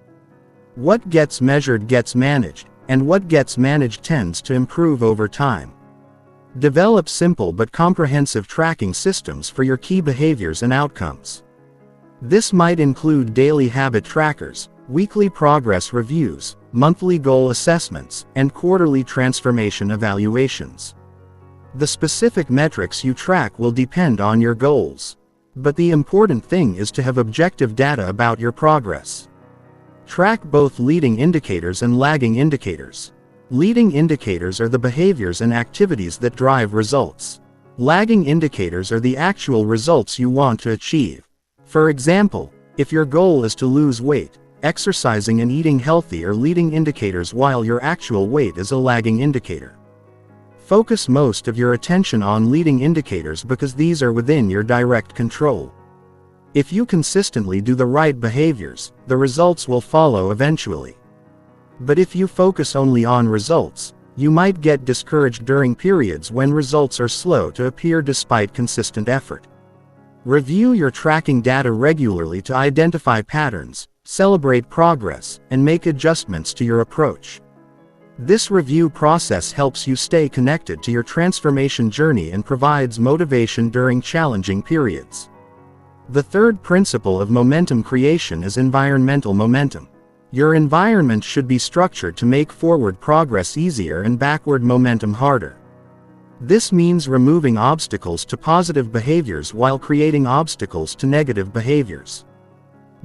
What gets measured gets managed, and what gets managed tends to improve over time. Develop simple but comprehensive tracking systems for your key behaviors and outcomes. This might include daily habit trackers, weekly progress reviews, monthly goal assessments, and quarterly transformation evaluations. The specific metrics you track will depend on your goals. But the important thing is to have objective data about your progress. Track both leading indicators and lagging indicators. Leading indicators are the behaviors and activities that drive results. Lagging indicators are the actual results you want to achieve. For example, if your goal is to lose weight, exercising and eating healthy are leading indicators while your actual weight is a lagging indicator. Focus most of your attention on leading indicators because these are within your direct control. If you consistently do the right behaviors, the results will follow eventually. But if you focus only on results, you might get discouraged during periods when results are slow to appear despite consistent effort. Review your tracking data regularly to identify patterns, celebrate progress, and make adjustments to your approach. This review process helps you stay connected to your transformation journey and provides motivation during challenging periods. The third principle of momentum creation is environmental momentum. Your environment should be structured to make forward progress easier and backward momentum harder. This means removing obstacles to positive behaviors while creating obstacles to negative behaviors.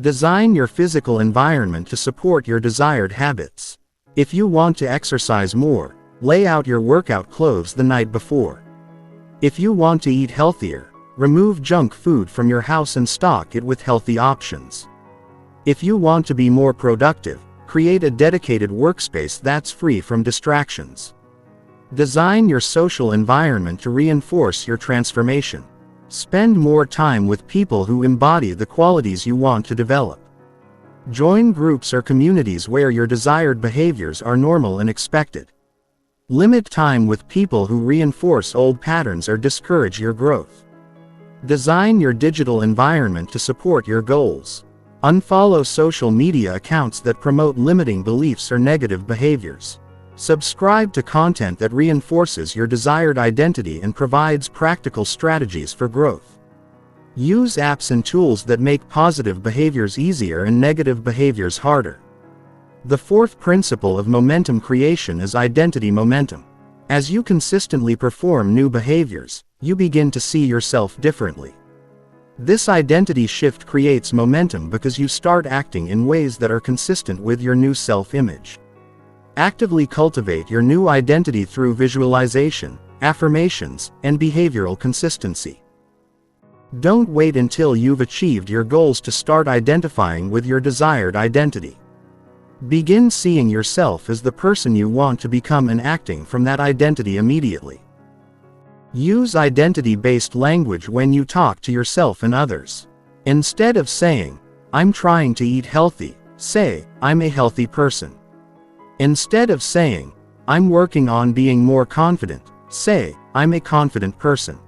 Design your physical environment to support your desired habits. If you want to exercise more, lay out your workout clothes the night before. If you want to eat healthier, remove junk food from your house and stock it with healthy options. If you want to be more productive, create a dedicated workspace that's free from distractions. Design your social environment to reinforce your transformation. Spend more time with people who embody the qualities you want to develop. Join groups or communities where your desired behaviors are normal and expected. Limit time with people who reinforce old patterns or discourage your growth. Design your digital environment to support your goals. Unfollow social media accounts that promote limiting beliefs or negative behaviors. Subscribe to content that reinforces your desired identity and provides practical strategies for growth. Use apps and tools that make positive behaviors easier and negative behaviors harder. The fourth principle of momentum creation is identity momentum. As you consistently perform new behaviors, you begin to see yourself differently. This identity shift creates momentum because you start acting in ways that are consistent with your new self-image. Actively cultivate your new identity through visualization, affirmations, and behavioral consistency. Don't wait until you've achieved your goals to start identifying with your desired identity. Begin seeing yourself as the person you want to become and acting from that identity immediately. Use identity-based language when you talk to yourself and others. Instead of saying, "I'm trying to eat healthy," say, "I'm a healthy person." Instead of saying, "I'm working on being more confident," say, "I'm a confident person."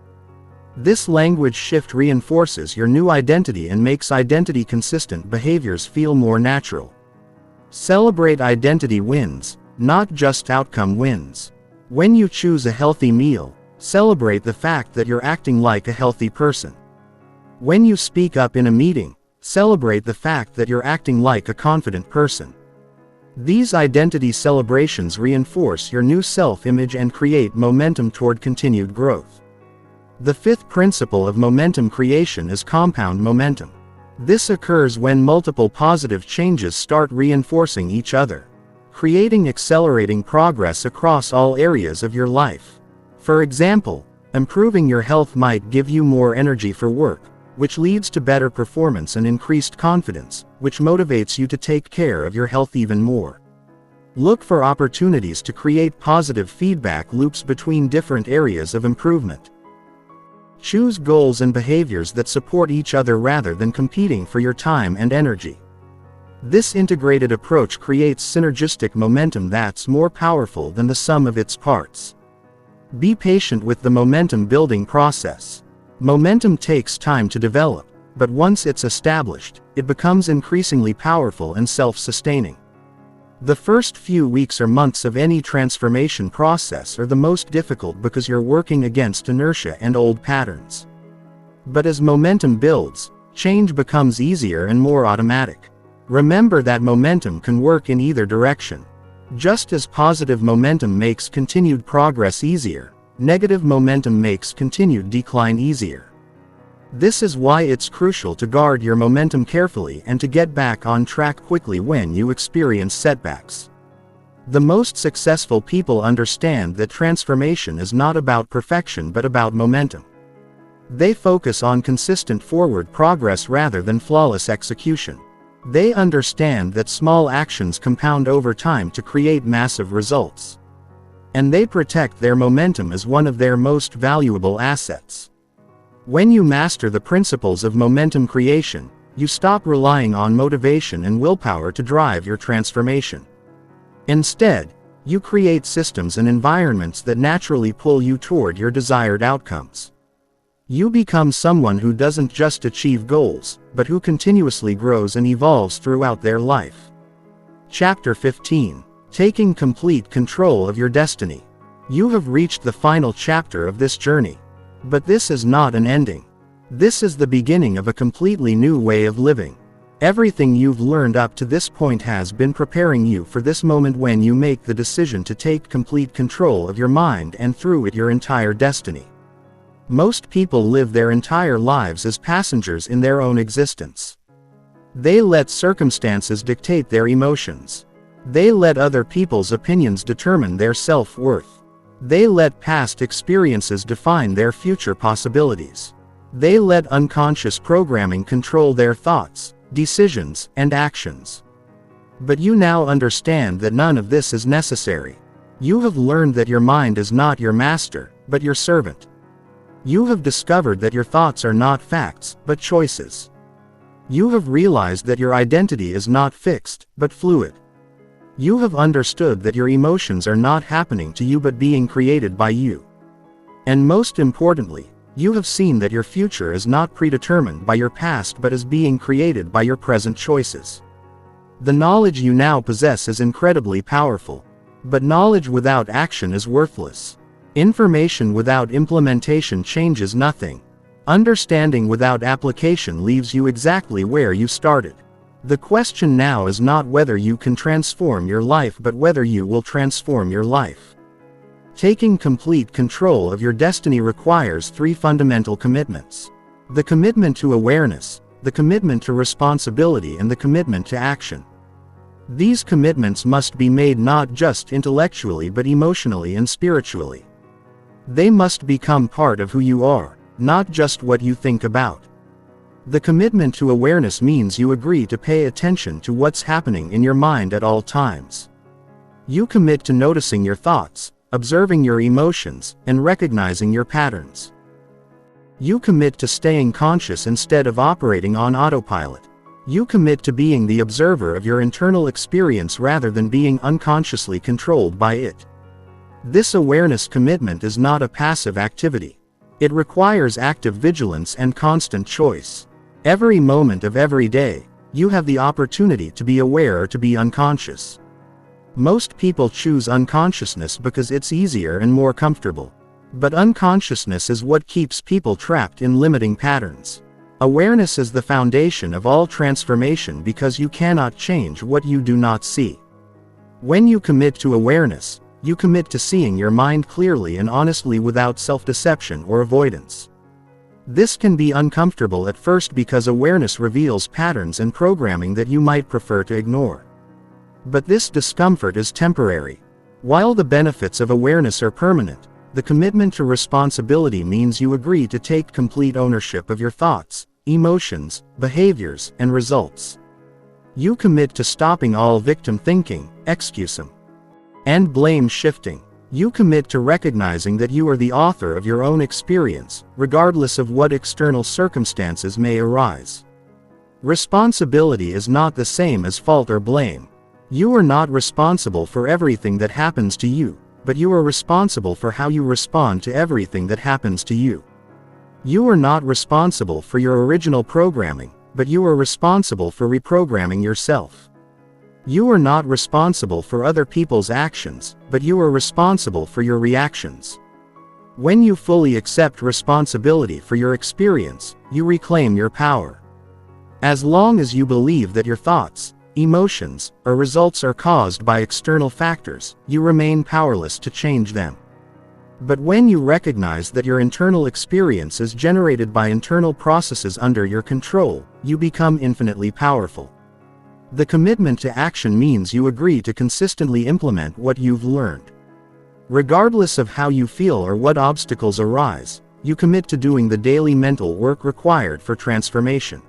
This language shift reinforces your new identity and makes identity-consistent behaviors feel more natural. Celebrate identity wins, not just outcome wins. When you choose a healthy meal, celebrate the fact that you're acting like a healthy person. When you speak up in a meeting, celebrate the fact that you're acting like a confident person. These identity celebrations reinforce your new self-image and create momentum toward continued growth. The fifth principle of momentum creation is compound momentum. This occurs when multiple positive changes start reinforcing each other, creating accelerating progress across all areas of your life. For example, improving your health might give you more energy for work, which leads to better performance and increased confidence, which motivates you to take care of your health even more. Look for opportunities to create positive feedback loops between different areas of improvement. Choose goals and behaviors that support each other rather than competing for your time and energy. This integrated approach creates synergistic momentum that's more powerful than the sum of its parts. Be patient with the momentum building process. Momentum takes time to develop, but once it's established, it becomes increasingly powerful and self-sustaining. The first few weeks or months of any transformation process are the most difficult because you're working against inertia and old patterns. But as momentum builds, change becomes easier and more automatic. Remember that momentum can work in either direction. Just as positive momentum makes continued progress easier, negative momentum makes continued decline easier. This is why it's crucial to guard your momentum carefully and to get back on track quickly when you experience setbacks. The most successful people understand that transformation is not about perfection but about momentum. They focus on consistent forward progress rather than flawless execution. They understand that small actions compound over time to create massive results. And they protect their momentum as one of their most valuable assets. When you master the principles of momentum creation, you stop relying on motivation and willpower to drive your transformation. Instead, you create systems and environments that naturally pull you toward your desired outcomes. You become someone who doesn't just achieve goals, but who continuously grows and evolves throughout their life. Chapter 15. Taking complete control of your destiny. You have reached the final chapter of this journey. But this is not an ending. This is the beginning of a completely new way of living. Everything you've learned up to this point has been preparing you for this moment when you make the decision to take complete control of your mind and through it your entire destiny. Most people live their entire lives as passengers in their own existence. They let circumstances dictate their emotions. They let other people's opinions determine their self-worth. They let past experiences define their future possibilities. They let unconscious programming control their thoughts, decisions, and actions. But you now understand that none of this is necessary. You have learned that your mind is not your master, but your servant. You have discovered that your thoughts are not facts, but choices. You have realized that your identity is not fixed, but fluid. You have understood that your emotions are not happening to you but being created by you. And most importantly, you have seen that your future is not predetermined by your past but is being created by your present choices. The knowledge you now possess is incredibly powerful. But knowledge without action is worthless. Information without implementation changes nothing. Understanding without application leaves you exactly where you started. The question now is not whether you can transform your life but whether you will transform your life. Taking complete control of your destiny requires three fundamental commitments. The commitment to awareness, the commitment to responsibility, and the commitment to action. These commitments must be made not just intellectually but emotionally and spiritually. They must become part of who you are, not just what you think about. The commitment to awareness means you agree to pay attention to what's happening in your mind at all times. You commit to noticing your thoughts, observing your emotions, and recognizing your patterns. You commit to staying conscious instead of operating on autopilot. You commit to being the observer of your internal experience rather than being unconsciously controlled by it. This awareness commitment is not a passive activity. It requires active vigilance and constant choice. Every moment of every day, you have the opportunity to be aware or to be unconscious. Most people choose unconsciousness because it's easier and more comfortable. But unconsciousness is what keeps people trapped in limiting patterns. Awareness is the foundation of all transformation because you cannot change what you do not see. When you commit to awareness, you commit to seeing your mind clearly and honestly without self-deception or avoidance. This can be uncomfortable at first because awareness reveals patterns and programming that you might prefer to ignore. But this discomfort is temporary. While the benefits of awareness are permanent, the commitment to responsibility means you agree to take complete ownership of your thoughts, emotions, behaviors, and results. You commit to stopping all victim thinking, excusing, and blame shifting. You commit to recognizing that you are the author of your own experience, regardless of what external circumstances may arise. Responsibility is not the same as fault or blame. You are not responsible for everything that happens to you, but you are responsible for how you respond to everything that happens to you. You are not responsible for your original programming, but you are responsible for reprogramming yourself. You are not responsible for other people's actions, but you are responsible for your reactions. When you fully accept responsibility for your experience, you reclaim your power. As long as you believe that your thoughts, emotions, or results are caused by external factors, you remain powerless to change them. But when you recognize that your internal experience is generated by internal processes under your control, you become infinitely powerful. The commitment to action means you agree to consistently implement what you've learned. Regardless of how you feel or what obstacles arise, you commit to doing the daily mental work required for transformation.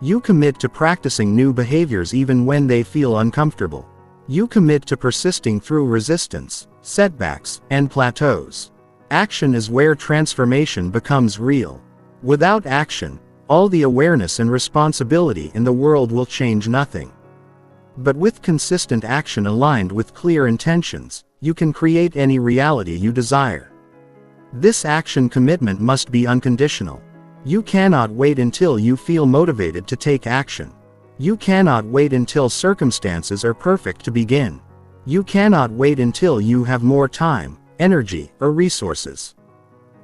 You commit to practicing new behaviors even when they feel uncomfortable. You commit to persisting through resistance, setbacks, and plateaus. Action is where transformation becomes real. Without action, all the awareness and responsibility in the world will change nothing. But with consistent action aligned with clear intentions, you can create any reality you desire. This action commitment must be unconditional. You cannot wait until you feel motivated to take action. You cannot wait until circumstances are perfect to begin. You cannot wait until you have more time, energy, or resources.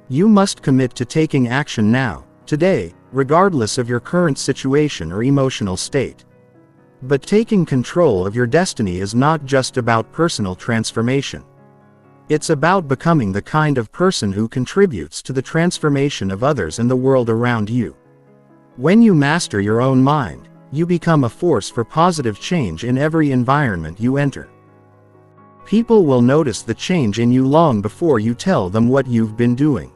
You must commit to taking action now, today, regardless of your current situation or emotional state. But taking control of your destiny is not just about personal transformation. It's about becoming the kind of person who contributes to the transformation of others and the world around you. When you master your own mind, you become a force for positive change in every environment you enter. People will notice the change in you long before you tell them what you've been doing.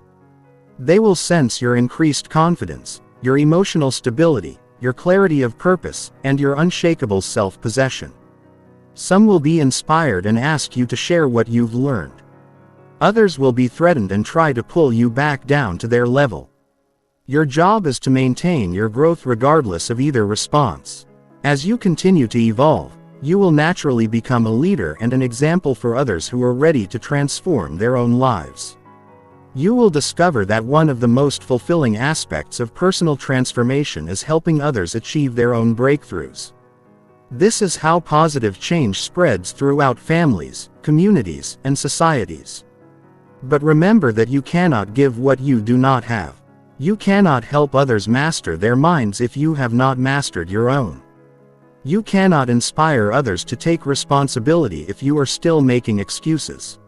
They will sense your increased confidence, your emotional stability, your clarity of purpose, and your unshakable self-possession. Some will be inspired and ask you to share what you've learned. Others will be threatened and try to pull you back down to their level. Your job is to maintain your growth regardless of either response. As you continue to evolve, you will naturally become a leader and an example for others who are ready to transform their own lives. You will discover that one of the most fulfilling aspects of personal transformation is helping others achieve their own breakthroughs. This is how positive change spreads throughout families, communities, and societies. But remember that you cannot give what you do not have. You cannot help others master their minds if you have not mastered your own. You cannot inspire others to take responsibility if you are still making excuses.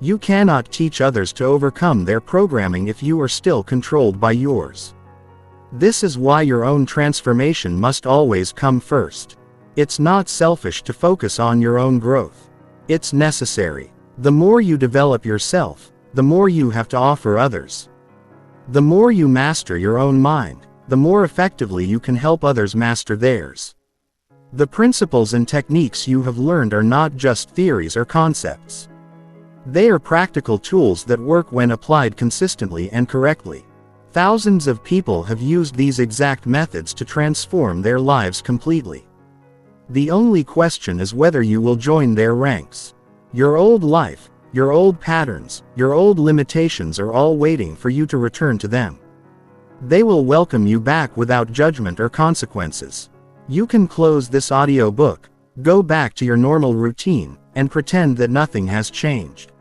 You cannot teach others to overcome their programming if you are still controlled by yours. This is why your own transformation must always come first. It's not selfish to focus on your own growth. It's necessary. The more you develop yourself, the more you have to offer others. The more you master your own mind, the more effectively you can help others master theirs. The principles and techniques you have learned are not just theories or concepts. They are practical tools that work when applied consistently and correctly. Thousands of people have used these exact methods to transform their lives completely. The only question is whether you will join their ranks. Your old life, your old patterns, your old limitations are all waiting for you to return to them. They will welcome you back without judgment or consequences. You can close this audiobook, go back to your normal routine, and pretend that nothing has changed.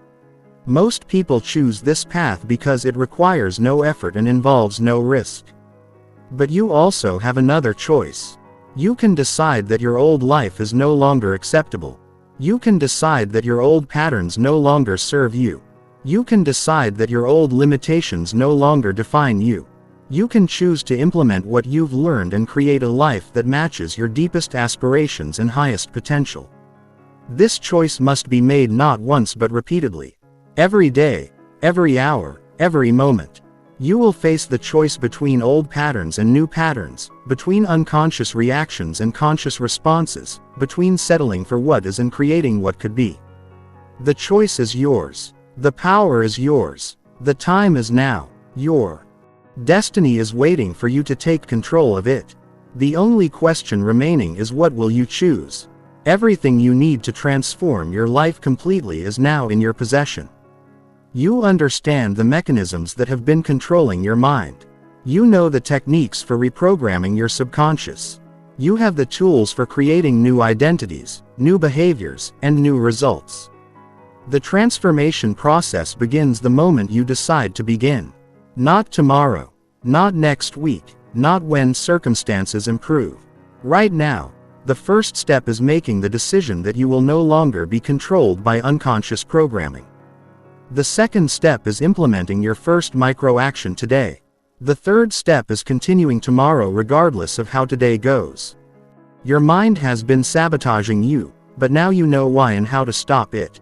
Most people choose this path because it requires no effort and involves no risk. But you also have another choice. You can decide that your old life is no longer acceptable. You can decide that your old patterns no longer serve you. You can decide that your old limitations no longer define you. You can choose to implement what you've learned and create a life that matches your deepest aspirations and highest potential. This choice must be made not once but repeatedly. Every day, every hour, every moment. You will face the choice between old patterns and new patterns, between unconscious reactions and conscious responses, between settling for what is and creating what could be. The choice is yours. The power is yours. The time is now. Your destiny is waiting for you to take control of it. The only question remaining is, what will you choose? Everything you need to transform your life completely is now in your possession. You understand the mechanisms that have been controlling your mind. You know the techniques for reprogramming your subconscious. You have the tools for creating new identities, new behaviors, and new results. The transformation process begins the moment you decide to begin. Not tomorrow, not next week, not when circumstances improve. Right now, the first step is making the decision that you will no longer be controlled by unconscious programming. The second step is implementing your first micro-action today. The third step is continuing tomorrow regardless of how today goes. Your mind has been sabotaging you, but now you know why and how to stop it.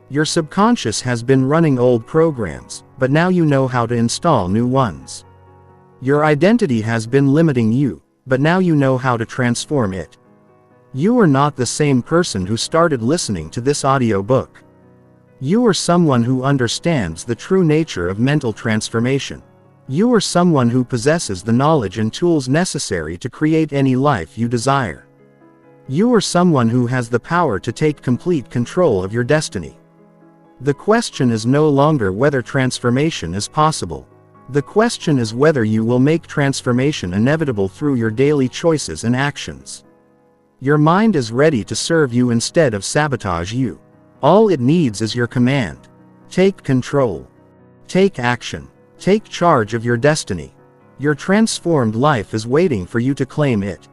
Your subconscious has been running old programs, but now you know how to install new ones. Your identity has been limiting you, but now you know how to transform it. You are not the same person who started listening to this audiobook. You are someone who understands the true nature of mental transformation. You are someone who possesses the knowledge and tools necessary to create any life you desire. You are someone who has the power to take complete control of your destiny. The question is no longer whether transformation is possible. The question is whether you will make transformation inevitable through your daily choices and actions. Your mind is ready to serve you instead of sabotage you. All it needs is your command. Take control. Take action. Take charge of your destiny. Your transformed life is waiting for you to claim it.